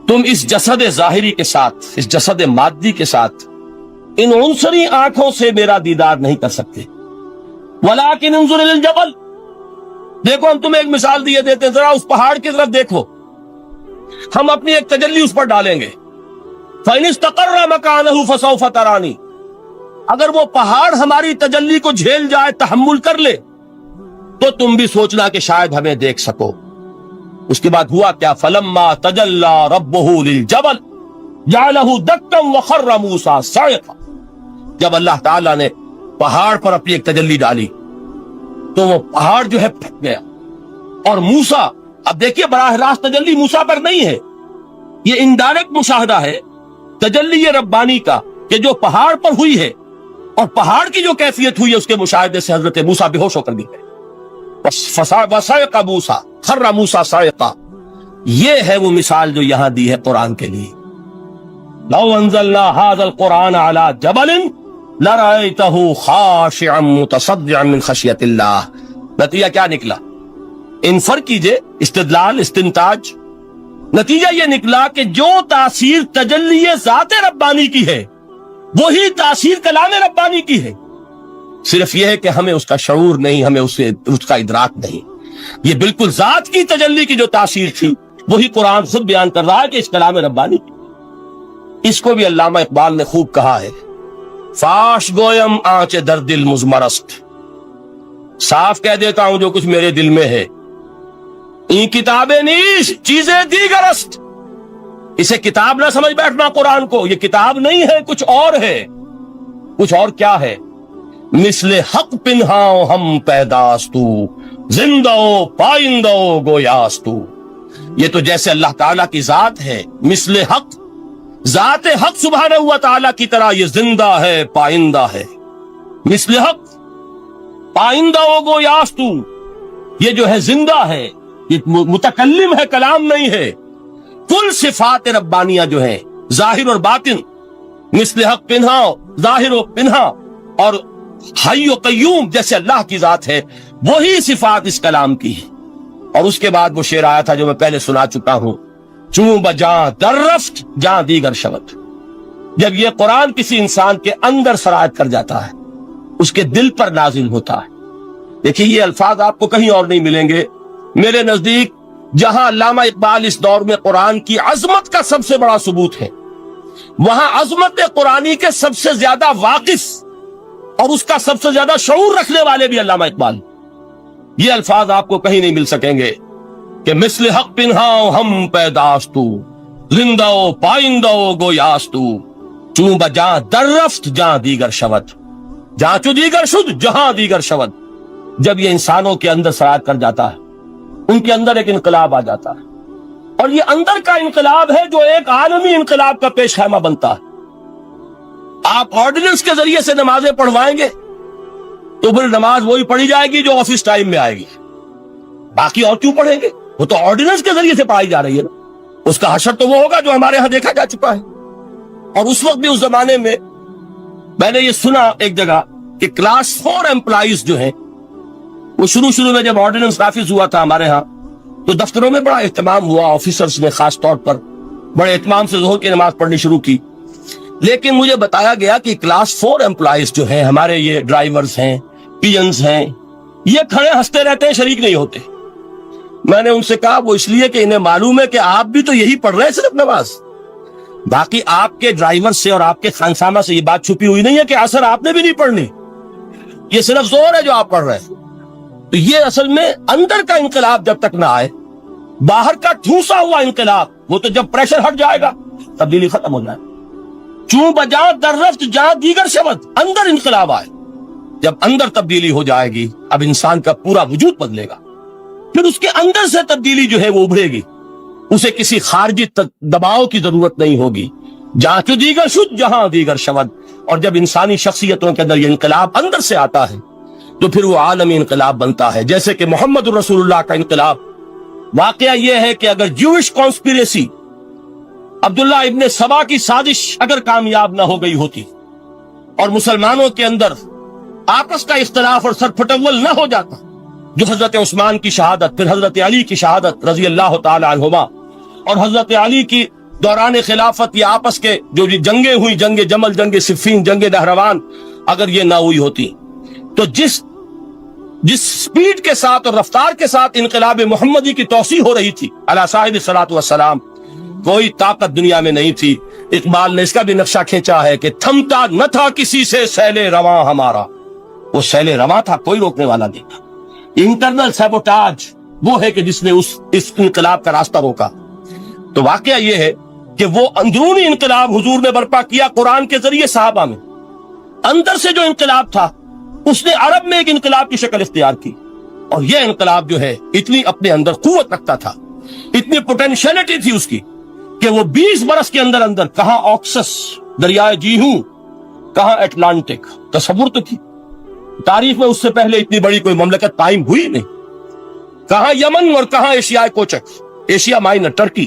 تم اس جسد ظاہری کے ساتھ, اس جسد مادی کے ساتھ, ان عنصری آنکھوں سے میرا دیدار نہیں کر سکتے. ولیکن انظر الی الجبل, دیکھو ہم تمہیں ایک مثال دیے دیتے ہیں, ذرا اس پہاڑ کی طرف دیکھو, ہم اپنی ایک تجلی اس پر ڈالیں گے. فَإِنِ اسْتَقَرَّ مَكَانَهُ فَسَوْفَ تَرَانِي, اگر وہ پہاڑ ہماری تجلی کو جھیل جائے, تحمل کر لے, تو تم بھی سوچنا کہ شاید ہمیں دیکھ سکو. اس کے بعد ہوا کیا؟ فَلَمَّا تَجَلَّى رَبُّهُ لِلْجَبَلِ جَعَلَهُ دَكًّا وَخَرَّ مُوسَىٰ صَعِقًا. جب اللہ تعالیٰ نے پہاڑ پر اپنی ایک تجلی ڈالی تو وہ پہاڑ جو ہے پھٹ گیا, اور موسیٰ, اب دیکھیے براہ راست تجلی موسیٰ پر نہیں ہے, یہ انڈائریکٹ مشاہدہ ہے تجلی ربانی کا کہ جو پہاڑ پر ہوئی ہے، اور پہاڑ کی جو کیفیت ہوئی ہے اس کے مشاہدے سے حضرت موسیٰ بے ہوش ہو کر گر گئے. وَصَعِقَ مُوسَىٰ خَرَّ مُوسَىٰ صَعِقًا. یہ ہے وہ مثال جو یہاں دی ہے قرآن کے لیے. لَوْ أَنزَلْنَا هَذَا الْقُرْآنَ عَلَىٰ جَبَلٍ لَرَأَيْتَهُ خَاشِعًا مُتَصَدِّعًا مِّنْ خَشْيَةِ اللَّهِ. نتیجہ کیا نکلا؟ انفر کیجئے، استدلال، استنتاج. نتیجہ یہ نکلا کہ جو تاثیر تجلی ذات ربانی کی ہے وہی تاثیر کلام ربانی کی ہے. صرف یہ ہے کہ ہمیں اس کا شعور نہیں، ہمیں اس کا ادراک نہیں. یہ بالکل ذات کی تجلی کی جو تاثیر تھی وہی قرآن خود بیان کر رہا ہے کہ اس کلام ربانی کی. اس کو بھی علامہ اقبال نے خوب کہا ہے، فاش گویم آنچ در دل مزمرست. صاف کہہ دیتا ہوں جو کچھ میرے دل میں ہے. این کتابیں نیش چیزیں دیگرست. اسے کتاب نہ سمجھ بیٹھنا قرآن کو، یہ کتاب نہیں ہے، کچھ اور ہے. کچھ اور کیا ہے؟ مثل حق پنہاؤ ہم پیداستو زندہ پائندہ گویاستو. یہ تو جیسے اللہ تعالیٰ کی ذات ہے، مثل حق، ذات حق سبحانہ ہوا تعالیٰ کی طرح یہ زندہ ہے، پائندہ ہے. مثل حق پائندہ گویاستو، یہ جو ہے زندہ ہے، یہ متکلم ہے، کلام نہیں ہے. کل صفات ربانیہ جو ہیں ظاہر اور باطن، مثل حق پنہا، ظاہر و پنہا، اور حی و قیوم جیسے اللہ کی ذات ہے، وہی صفات اس کلام کی ہے. اور اس کے بعد وہ شعر آیا تھا جو میں پہلے سنا چکا ہوں، چوں بجاں در رفت جاں دیگر شود. جب یہ قرآن کسی انسان کے اندر سرایت کر جاتا ہے، اس کے دل پر نازل ہوتا ہے. دیکھیے یہ الفاظ آپ کو کہیں اور نہیں ملیں گے. میرے نزدیک جہاں علامہ اقبال اس دور میں قرآن کی عظمت کا سب سے بڑا ثبوت ہے، وہاں عظمت قرآنی کے سب سے زیادہ واقف اور اس کا سب سے زیادہ شعور رکھنے والے بھی علامہ اقبال. یہ الفاظ آپ کو کہیں نہیں مل سکیں گے کہ مثل حق پنہاؤ ہم پیداستو زندہ پائندہ گویاستو چوں بجاں در رفت جہاں دیگر شود جہاں چو دیگر شد جہاں دیگر شود. جب یہ انسانوں کے اندر سرایت کر جاتا ہے، ان کے اندر ایک انقلاب آ جاتا ہے، اور یہ اندر کا انقلاب ہے جو ایک عالمی انقلاب کا پیش خیمہ بنتا ہے. آپ آرڈیننس کے ذریعے سے نمازیں پڑھوائیں گے تو پھر نماز وہی پڑھی جائے گی جو آفس ٹائم میں آئے گی، باقی اور کیوں پڑھیں گے؟ وہ تو آرڈیننس کے ذریعے سے پڑھائی جا رہی ہے نا. اس کا حشر تو وہ ہوگا جو ہمارے ہاں دیکھا جا چکا ہے. اور اس وقت بھی اس زمانے میں نے یہ سنا ایک جگہ کہ کلاس 4 امپلائیز جو ہیں، وہ شروع میں جب آرڈیننس نافذ ہوا تھا ہمارے ہاں تو دفتروں میں بڑا اہتمام ہوا، آفیسرز نے خاص طور پر بڑے اہتمام سے ظہر کی نماز پڑھنی شروع کی. لیکن مجھے بتایا گیا کہ کلاس 4 امپلائیز جو ہیں ہمارے، یہ ڈرائیورز ہیں، پینز ہیں، یہ کھڑے ہنستے رہتے ہیں، شریک نہیں ہوتے. میں نے ان سے کہا وہ اس لیے کہ انہیں معلوم ہے کہ آپ بھی تو یہی پڑھ رہے ہیں صرف نماز، باقی آپ کے ڈرائیور سے اور آپ کے خانسامہ سے یہ بات چھپی ہوئی نہیں ہے کہ عصر آپ نے بھی نہیں پڑھنی، یہ صرف زور ہے جو آپ پڑھ رہے ہیں. تو یہ اصل میں اندر کا انقلاب جب تک نہ آئے، باہر کا ٹھوسا ہوا انقلاب، وہ تو جب پریشر ہٹ جائے گا تبدیلی ختم ہو جائے. چوں بجاں در رفت جہاں دیگر شود، اندر انقلاب آئے. جب اندر تبدیلی ہو جائے گی، اب انسان کا پورا وجود بدلے گا، پھر اس کے اندر سے تبدیلی جو ہے وہ ابھرے گی، اسے کسی خارجی دباؤ کی ضرورت نہیں ہوگی. جہاں چو دیگر شد جہاں دیگر شود. اور جب انسانی شخصیتوں کے اندر یہ انقلاب اندر سے آتا ہے تو پھر وہ عالمی انقلاب بنتا ہے. جیسے کہ محمد رسول اللہ کا انقلاب. واقعہ یہ ہے کہ اگر جوش کانسپیریسی، عبداللہ ابن سبا کی سازش اگر کامیاب نہ ہو گئی ہوتی اور مسلمانوں کے اندر آپس کا اختلاف اور سرپھٹول نہ ہو جاتا، جو حضرت عثمان کی شہادت، پھر حضرت علی کی شہادت رضی اللہ تعالی عنہما، اور حضرت علی کی دوران خلافت یہ آپس کے جو جنگیں ہوئی، جنگ جمل، جنگ صفین، جنگ نہروان، اگر یہ نہ ہوئی ہوتی تو جس سپیڈ کے ساتھ اور رفتار کے ساتھ انقلاب محمدی کی توسیع ہو رہی تھی علی صاحب الصلاۃ والسلام، کوئی طاقت دنیا میں نہیں تھی. اقبال نے اس کا بھی نقشہ کھینچا ہے کہ تھمتا نہ تھا کسی سے سیل رواں ہمارا. وہ سیل رواں تھا، کوئی روکنے والا نہیں تھا. انٹرنل سیبوٹاج وہ ہے کہ جس نے اس انقلاب کا راستہ روکا. تو واقعہ یہ ہے کہ وہ اندرونی انقلاب حضور نے برپا کیا قرآن کے ذریعے صحابہ میں. اندر سے جو انقلاب تھا اس نے عرب میں ایک انقلاب کی شکل اختیار کی، اور یہ انقلاب جو ہے اتنی اپنے اندر قوت رکھتا تھا، اتنی پوٹینشیلٹی تھی اس کی، کہ کہ وہ 20 برس کے اندر اندر کہاں آکسس دریائے جیہوں، کہاں اٹلانٹک، تصور تو کی تاریخ میں اس سے پہلے اتنی بڑی کوئی مملکت قائم ہوئی نہیں، کہاں یمن اور کہاں ایشیائے کوچک، ایشیا مائنر ٹرکی،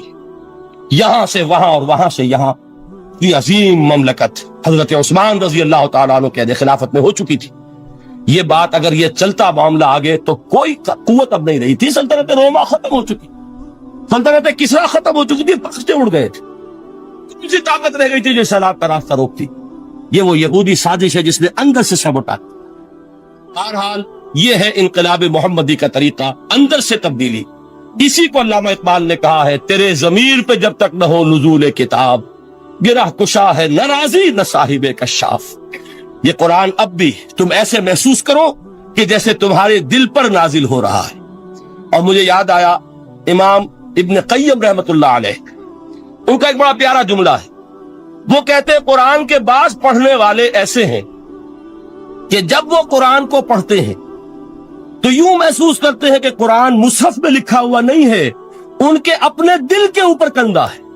یہاں سے وہاں اور وہاں سے یہاں، یہ عظیم مملکت حضرت عثمان رضی اللہ تعالیٰ عنہ کے خلافت میں ہو چکی تھی۔ یہ بات اگر یہ چلتا معاملہ آگے تو کوئی قوت اب نہیں رہی تھی، سلطنت روما ختم ہو چکی، سلطنت کسرا ختم ہو چکی تھی، پخشتے اڑ گئے تھے، کسی طاقت رہ گئی تھی جو سیلاب کا راستہ روکتی۔ یہ وہ یہودی سازش ہے جس نے اندر سے سبوٹا۔ بہرحال یہ ہے انقلاب محمدی کا طریقہ، اندر سے تبدیلی۔ اسی کو علامہ اقبال نے کہا ہے، تیرے ضمیر پہ جب تک نہ ہو نزول کتاب، گرہ کشا ہے نہ راضی نہ صاحب کشاف۔ یہ قرآن اب بھی تم ایسے محسوس کرو کہ جیسے تمہارے دل پر نازل ہو رہا ہے۔ اور مجھے یاد آیا امام ابن قیم رحمت اللہ علیہ، ان کا ایک بڑا پیارا جملہ ہے، وہ کہتے ہیں قرآن کے بعض پڑھنے والے ایسے ہیں کہ جب وہ قرآن کو پڑھتے ہیں تو یوں محسوس کرتے ہیں کہ قرآن مصحف میں لکھا ہوا نہیں ہے، ان کے اپنے دل کے اوپر کندہ ہے،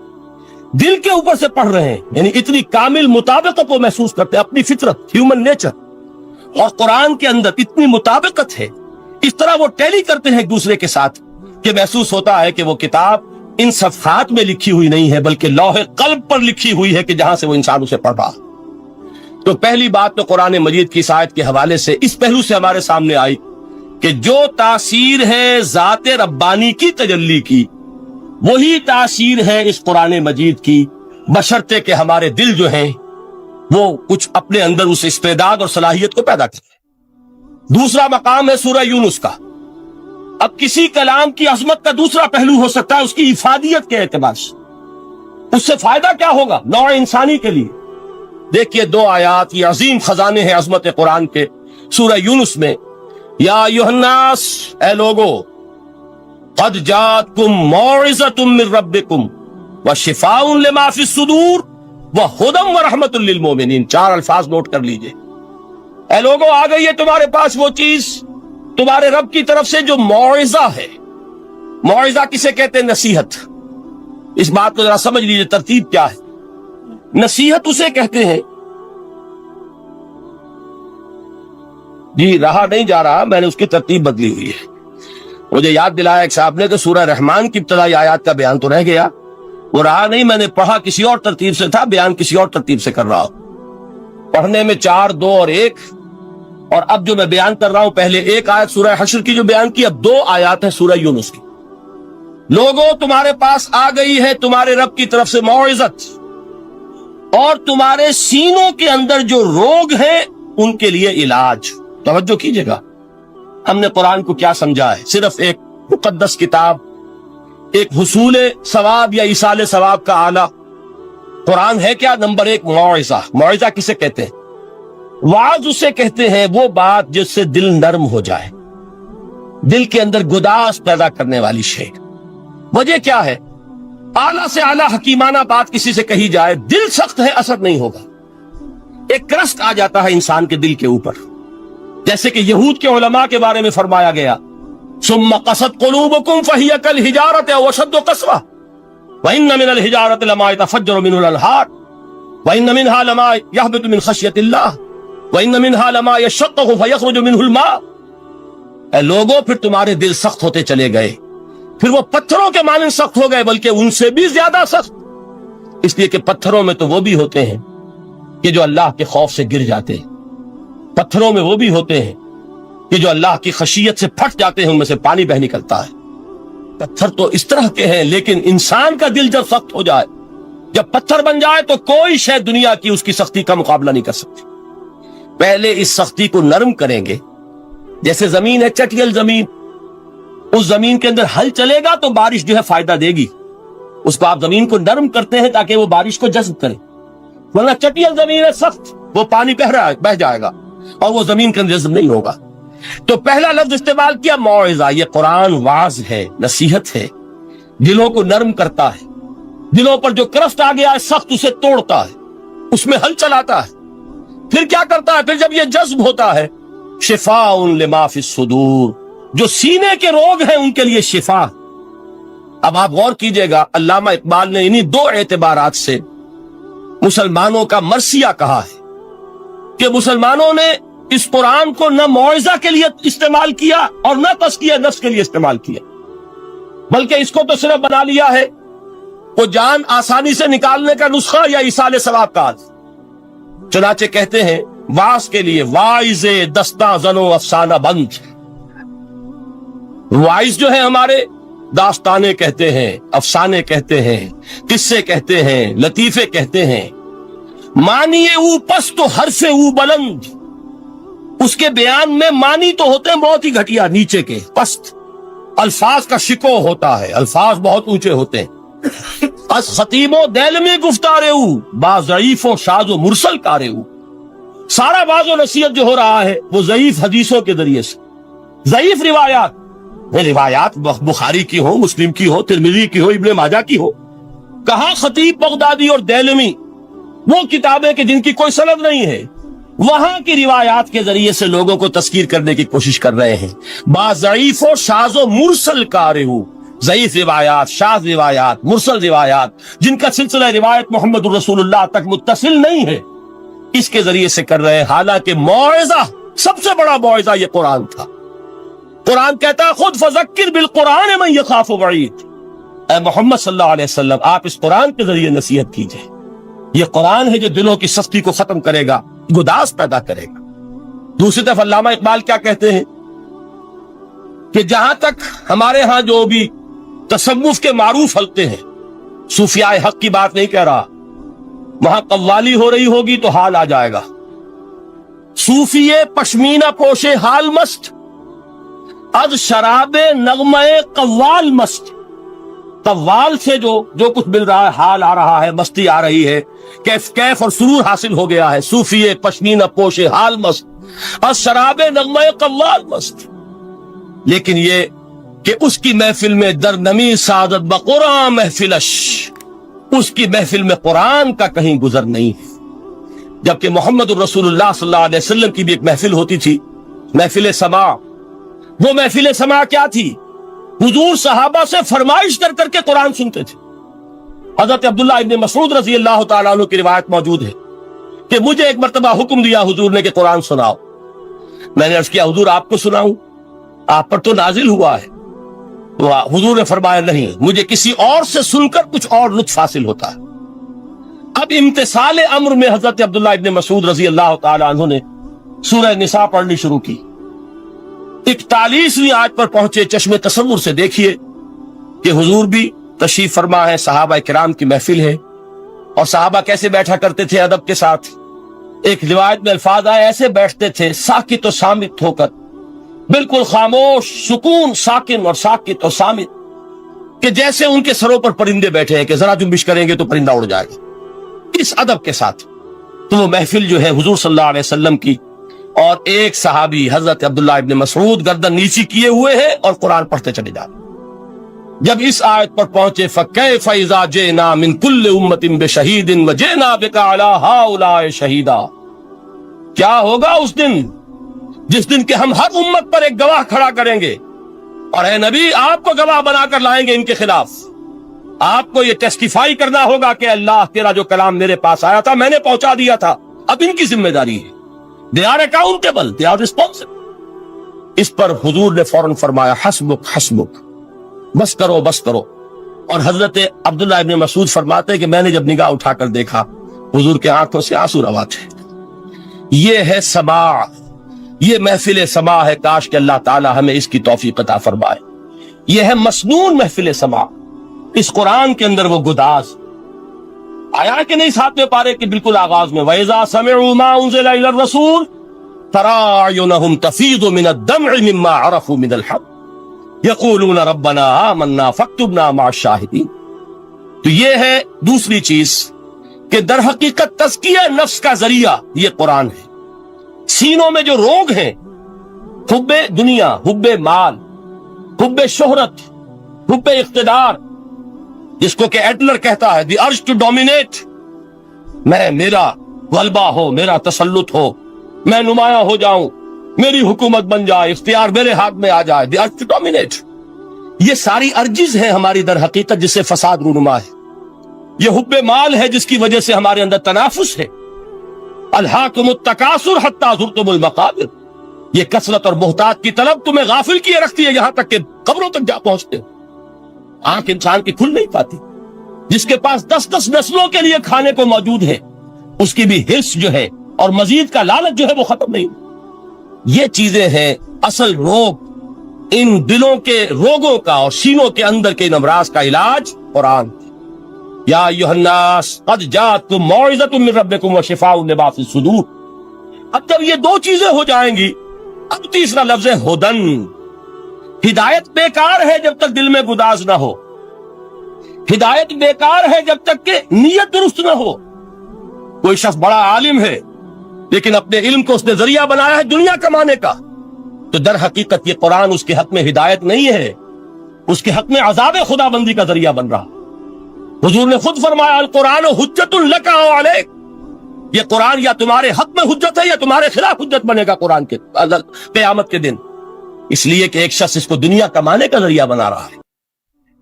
دل کے اوپر سے پڑھ رہے ہیں، یعنی اتنی کامل مطابقت وہ محسوس کرتے ہیں، اپنی فطرت، ہیومن نیچر اور قرآن کے اندر اتنی مطابقت ہے، اس طرح وہ ٹیلی کرتے ہیں ایک دوسرے کے ساتھ کہ محسوس ہوتا ہے کہ وہ کتاب ان صفحات میں لکھی ہوئی نہیں ہے بلکہ لوح قلب پر لکھی ہوئی ہے کہ جہاں سے وہ انسان اسے پڑھ رہا۔ تو پہلی بات تو قرآن مجید کی اس آیت کے حوالے سے اس پہلو سے ہمارے سامنے آئی کہ جو تاثیر ہے ذات ربانی کی تجلی کی، وہی تاثیر ہے اس قرآن مجید کی، بشرطے کہ ہمارے دل جو ہیں وہ کچھ اپنے اندر اس استعداد اور صلاحیت کو پیدا کریں۔ دوسرا مقام ہے سورہ یونس کا۔ اب کسی کلام کی عظمت کا دوسرا پہلو ہو سکتا ہے اس کی افادیت کے اعتبار سے، اس سے فائدہ کیا ہوگا نوع انسانی کے لیے۔ دیکھیے دو آیات، یہ عظیم خزانے ہیں عظمت قرآن کے۔ سورہ یونس میں یا ایھا الناس، اے لوگو، قد جاءتکم موعظۃ من ربکم وشفاء لما فی الصدور وہدی ورحمۃ للمؤمنین۔ 4 الفاظ نوٹ کر لیجئے۔ اے لوگو، آ گئی ہے تمہارے پاس وہ چیز تمہارے رب کی طرف سے جو موعظہ ہے۔ موعظہ کسے کہتے ہیں؟ نصیحت۔ اس بات کو ذرا سمجھ لیجئے ترتیب کیا ہے۔ نصیحت اسے کہتے ہیں، جی رہا نہیں جا رہا، میں نے اس کی ترتیب بدلی ہوئی ہے۔ مجھے یاد دلایا ایک صاحب نے کہ سورہ رحمان کی ابتدائی آیات کا بیان تو رہ گیا، وہ رہا نہیں، میں نے پڑھا کسی اور ترتیب سے تھا، بیان کسی اور ترتیب سے کر رہا ہوں۔ پڑھنے میں 4، 2 اور 1، اور اب جو میں بیان کر رہا ہوں پہلے 1 آیت سورہ حشر کی جو بیان کی، اب 2 آیات ہیں سورہ یونس کی۔ لوگوں، تمہارے پاس آ گئی ہے تمہارے رب کی طرف سے موعظت، اور تمہارے سینوں کے اندر جو روگ ہیں ان کے لیے علاج۔ توجہ کیجئے گا، ہم نے قرآن کو کیا سمجھا ہے؟ صرف ایک مقدس کتاب، ایک حصول ثواب یا ایصال ثواب کا آلہ۔ قرآن ہے کیا؟ نمبر 1 موعظہ۔ موعظہ کسے کہتے ہیں؟ وعظ اسے کہتے ہیں وہ بات جس سے دل نرم ہو جائے، دل کے اندر گداز پیدا کرنے والی شے۔ وجہ کیا ہے؟ اعلیٰ سے اعلیٰ حکیمانہ بات کسی سے کہی جائے، دل سخت ہے، اثر نہیں ہوگا، ایک کرسٹ آ جاتا ہے انسان کے دل کے اوپر، جیسے کہ یہود کے علماء کے بارے میں فرمایا گیا، ثم قست قلوبکم فہی کالحجارۃ او اشد قسوۃ وان من الحجارۃ لما يتفجر منه الانہار وان منها لما يهبط من خشیۃ اللہ وان منها لما يشقق فيخرج منه الماء۔ اے لوگوں، پھر تمہارے دل سخت ہوتے چلے گئے، پھر وہ پتھروں کے مانند سخت ہو گئے، بلکہ ان سے بھی زیادہ سخت، اس لیے کہ پتھروں میں تو وہ بھی ہوتے ہیں کہ جو اللہ کے خوف سے گر جاتے ہیں، پتھروں میں وہ بھی ہوتے ہیں کہ جو اللہ کی خشیت سے پھٹ جاتے ہیں، ان میں سے پانی بہ نکلتا ہے۔ پتھر تو اس طرح کے ہیں، لیکن انسان کا دل جب سخت ہو جائے، جب پتھر بن جائے، تو کوئی شے دنیا کی اس کی سختی کا مقابلہ نہیں کر سکتی۔ پہلے اس سختی کو نرم کریں گے، جیسے زمین ہے چٹیل زمین، اس زمین کے اندر ہل چلے گا تو بارش جو ہے فائدہ دے گی، اس کو آپ زمین کو نرم کرتے ہیں تاکہ وہ بارش کو جذب کرے، ورنہ چٹیل زمین ہے سخت، وہ پانی بہ جائے گا اور وہ زمین کے اندر جذب نہیں ہوگا۔ تو پہلا لفظ استعمال کیا موعظہ۔ یہ قرآن واعظ ہے، نصیحت ہے، دلوں کو نرم کرتا ہے، دلوں پر جو کرفٹ آ گیا ہے سخت اسے توڑتا ہے، اس میں ہل چلاتا ہے۔ پھر کیا کرتا ہے؟ پھر جب یہ جذب ہوتا ہے، شفاء لما فی الصدور، جو سینے کے روگ ہیں ان کے لیے شفا، اب آپ غور کیجئے گا، علامہ اقبال نے انہی دو اعتبارات سے مسلمانوں کا مرثیہ کہا ہے کہ مسلمانوں نے اس قرآن کو نہ موعظہ کے لیے استعمال کیا اور نہ تزکیہ نفس کے لیے استعمال کیا، بلکہ اس کو تو صرف بنا لیا ہے وہ جان آسانی سے نکالنے کا نسخہ یا ایصال ثواب کا عادت۔ چنانچہ کہتے ہیں واعظ کے لیے واعظ دستہ زن و افسانہ بند، واعظ جو ہے ہمارے داستانے کہتے ہیں، افسانے کہتے ہیں، قصے کہتے ہیں، لطیفے کہتے ہیں، معنی او پست و حرف او بلند، اس کے بیان میں معنی تو ہوتے ہیں بہت ہی گھٹیا نیچے کے پست، الفاظ کا شکو ہوتا ہے، الفاظ بہت اونچے ہوتے ہیں۔ از خطیب و دیلمی گفتار او با ضعیف و شاذ و مرسل کار او، سارا باز و نصیحت جو ہو رہا ہے وہ ضعیف حدیثوں کے ذریعے سے، ضعیف روایات بخاری کی ہو، مسلم کی ہو، ترمذی کی ہو، ابن ماجہ کی ہو۔ کہاں خطیب بغدادی اور دیلمی، وہ کتابیں کہ جن کی کوئی سند نہیں ہے، وہاں کی روایات کے ذریعے سے لوگوں کو تذکیر کرنے کی کوشش کر رہے ہیں۔ با ضعیف و شاذ و مرسل کار ہو، ضعیف روایات، شاذ روایات، مرسل روایات جن کا سلسلہ روایت محمد الرسول اللہ تک متصل نہیں ہے، اس کے ذریعے سے کر رہے ہیں، حالانکہ موعظہ، سب سے بڑا موعظہ یہ قرآن تھا۔ قرآن کہتا ہے خود فذکر بالقرآن من یخاف وعید، اے محمد صلی اللہ علیہ وسلم آپ اس قرآن کے ذریعے نصیحت کیجئے، یہ قرآن ہے جو دلوں کی سختی کو ختم کرے گا، گداز پیدا کرے گا۔ دوسری طرف علامہ اقبال کیا کہتے ہیں کہ جہاں تک ہمارے ہاں جو بھی تصوف کے معروف حلقے ہیں، صوفیاء حق کی بات نہیں کہہ رہا، وہاں قوالی ہو رہی ہوگی تو حال آ جائے گا۔ صوفی پشمینہ پوش حال مست، از شراب نغمہ قوال مست، قوال سے جو کچھ مل رہا ہے، حال آ رہا ہے، مستی آ رہی ہے، کیف اور سرور حاصل ہو گیا ہے۔ صوفی پشمینہ پوش حال مست، از شراب نغمہ قوال مست، لیکن یہ کہ اس کی محفل میں در نمی سعادت بقرآن محفلش، اس کی محفل میں قرآن کا کہیں گزر نہیں ہے۔ جبکہ محمد الرسول اللہ صلی اللہ علیہ وسلم کی بھی ایک محفل ہوتی تھی، محفل سماع۔ وہ محفل سماع کیا تھی؟ حضور صحابہ سے فرمائش کر کر کے قرآن سنتے تھے۔ حضرت عبداللہ ابن مسعود رضی اللہ تعالیٰ عنہ کی روایت موجود ہے کہ مجھے ایک مرتبہ حکم دیا حضور نے کہ قرآن سناؤ۔ میں نے عرض کیا حضور آپ کو سناؤں؟ آپ پر تو نازل ہوا ہے۔ حضور نے فرمایا نہیں، مجھے کسی اور سے سن کر کچھ اور لطف حاصل ہوتا ہے۔ اب امتثال امر میں حضرت عبداللہ ابن مسعود رضی اللہ تعالیٰ عنہ نے سورہ نساء پڑھنی شروع کی۔ 41ویں آیت پر پہنچے، چشم تصور سے دیکھیے کہ حضور بھی تشریف فرما ہے، صحابہ کرام کی محفل ہے، اور صحابہ کیسے بیٹھا کرتے تھے ادب کے ساتھ۔ ایک روایت میں الفاظ آئے ایسے بیٹھتے تھے ساکت و صامت ہو کر، بالکل خاموش، سکون، ساکن اور ساکت اور صامت، کہ جیسے ان کے سروں پر پرندے بیٹھے ہیں کہ ذرا جنبش کریں گے تو پرندہ اڑ جائے گا، اس ادب کے ساتھ۔ تو وہ محفل جو ہے حضور صلی اللہ علیہ وسلم کی، اور ایک صحابی حضرت عبداللہ ابن مسعود گردن نیچی کیے ہوئے ہیں اور قرآن پڑھتے چلے جا رہے ہیں۔ جب اس آیت پر پہنچے فَكَيْفَ إِذَا جِئْنَا مِن كُلِّ أُمَّةٍ بِشَهِيدٍ وَجِئْنَا بِكَ عَلَى هَؤُلَاءِ شَهِيدًا، کیا ہوگا اس دن جس دن کہ ہم ہر امت پر ایک گواہ کھڑا کریں گے، اور اے نبی آپ کو گواہ بنا کر لائیں گے ان کے خلاف۔ آپ کو یہ ٹیسٹیفائی کرنا ہوگا کہ اللہ تیرا جو کلام میرے پاس آیا تھا میں نے پہنچا دیا تھا، اب ان کی ذمہ داری ہے، they are accountable, they are responsible۔ اس پر حضور نے فوراً فرمایا حسبک حسبک، بس کرو بس کرو۔ اور حضرت عبداللہ ابن مسعود فرماتے ہیں کہ میں نے جب نگاہ اٹھا کر دیکھا حضور کے آنکھوں سے آنسو روا تھے۔ یہ ہے سماع، یہ محفل سماع ہے، کاش کہ اللہ تعالی ہمیں اس کی توفیق عطا فرمائے۔ یہ ہے مسنون محفل سماع، اس قرآن کے اندر وہ گداز آیا کہ نہیں ساتویں پارے کے بالکل آغاز میں، وَإِذَا سَمِعُوا مَا أُنزِلَ إِلَى الرَّسُولِ تَرَىٰ أَعْيُنَهُمْ تَفِيضُ مِنَ الدَّمْعِ مِمَّا عَرَفُوا مِنَ الْحَقِّ يَقُولُونَ رَبَّنَا آمَنَّا فَاكْتُبْنَا مَعَ الشَّاهِدِينَ۔ تو یہ ہے دوسری چیز کہ در حقیقت تزکیہ نفس کا ذریعہ یہ قرآن ہے۔ سینوں میں جو روگ ہیں، حب دنیا، حب مال، حب شہرت، حب اقتدار، جس کو کہ ایڈلر کہتا ہے دی ارج ٹو ڈومینیٹ، میرا غلبہ ہو، میرا تسلط ہو، میں نمایاں ہو جاؤں، میری حکومت بن جائے، اختیار میرے ہاتھ میں آ جائے، دی ارج ٹو ڈومینیٹ۔ یہ ساری ارجز ہیں ہماری در حقیقت جس سے فساد رونما ہے. یہ حب مال ہے جس کی وجہ سے ہمارے اندر تنافس ہے. الہاکم التکاثر حتی زرتم المقابر. یہ کثرت اور بہتات کی طلب تمہیں غافل کیے رکھتی ہے یہاں تک کہ قبروں تک جا پہنچتے ہو. آنکھ انسان کی کھل نہیں پاتی. جس کے پاس 10 نسلوں کے لیے کھانے کو موجود ہے اس کی بھی حرص جو ہے اور مزید کا لالچ جو ہے وہ ختم نہیں. یہ چیزیں ہیں اصل روگ. ان دلوں کے روگوں کا اور سینوں کے اندر کے ان امراض کا علاج قرآن. یا ایھا الناس قد جاءتکم موعظۃ من ربکم وشفاء لما فی الصدور. اب جب یہ دو چیزیں ہو جائیں گی اب تیسرا لفظ ہے ہدن. ہدایت بیکار ہے جب تک دل میں گداز نہ ہو. ہدایت بیکار ہے جب تک کہ نیت درست نہ ہو. کوئی شخص بڑا عالم ہے لیکن اپنے علم کو اس نے ذریعہ بنایا ہے دنیا کمانے کا, تو در حقیقت یہ قرآن اس کے حق میں ہدایت نہیں ہے, اس کے حق میں عذاب خدا بندی کا ذریعہ بن رہا. حضور نے خود فرمایا القرآن حجت لک او علیک. یہ قرآن یا تمہارے حق میں حجت ہے یا تمہارے خلاف حجت بنے گا قرآن کے قیامت کے دن. اس لیے کہ ایک شخص اس کو دنیا کمانے کا ذریعہ بنا رہا ہے,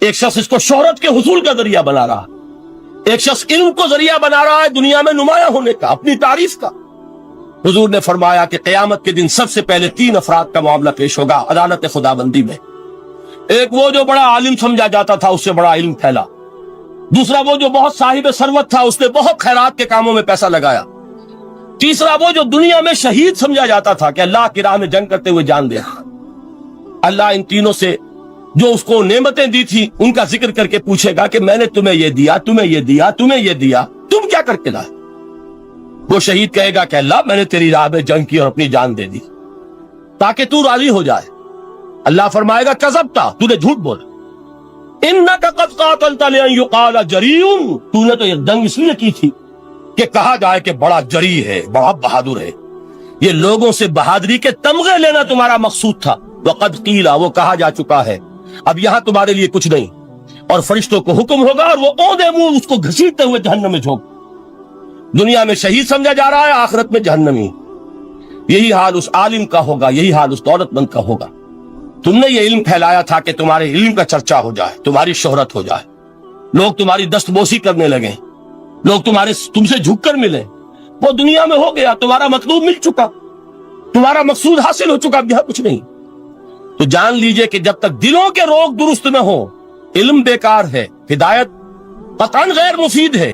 ایک شخص اس کو شہرت کے حصول کا ذریعہ بنا رہا ہے, ایک شخص علم کو ذریعہ بنا رہا ہے دنیا میں نمایاں ہونے کا, اپنی تعریف کا. حضور نے فرمایا کہ قیامت کے دن سب سے پہلے 3 افراد کا معاملہ پیش ہوگا عدالت خدا بندی میں. ایک وہ جو بڑا عالم سمجھا جاتا تھا, اس سے بڑا علم پھیلا. دوسرا وہ جو بہت صاحب ثروت تھا, اس نے بہت خیرات کے کاموں میں پیسہ لگایا. تیسرا وہ جو دنیا میں شہید سمجھا جاتا تھا کہ اللہ کی راہ میں جنگ کرتے ہوئے جان دیا. اللہ ان تینوں سے جو اس کو نعمتیں دی تھی ان کا ذکر کر کے پوچھے گا کہ میں نے تمہیں یہ دیا, تمہیں یہ دیا, تمہیں یہ دیا, تم کیا کر کے لائے؟ وہ شہید کہے گا کہ اللہ میں نے تیری راہ میں جنگ کی اور اپنی جان دے دی تاکہ تو راضی ہو جائے. اللہ فرمائے گا کذبتا, تو نے جھوٹ بولا. انک قد قاتلت لان یقال جریء, تو نے تو یہ جنگ اس لیے کی تھی کہ کہا جائے کہ بڑا جری ہے, بڑا بہادر ہے. یہ لوگوں سے بہادری کے تمغے لینا تمہارا مقصود تھا. وقد قیل, وہ کہا جا چکا ہے, اب یہاں تمہارے لیے کچھ نہیں. اور فرشتوں کو حکم ہوگا اور وہ اوندے منہ اس کو گھسیٹتے ہوئے جہنم میں جھونک. دنیا میں شہید سمجھا جا رہا ہے, آخرت میں جہنمی. یہی حال اس عالم کا ہوگا, یہی حال اس دولت مند کا ہوگا. تم نے یہ علم پھیلایا تھا کہ تمہارے علم کا چرچا ہو جائے, تمہاری شہرت ہو جائے, لوگ تمہاری دستبوسی کرنے لگیں, لوگ تم سے جھک کر ملیں. وہ دنیا میں ہو گیا, تمہارا مطلوب مل چکا, تمہارا مقصود حاصل ہو چکا, اب یہاں کچھ نہیں. تو جان لیجئے کہ جب تک دلوں کے روگ درست نہ ہو, علم بیکار ہے, ہدایت قطعاً غیر مفید ہے.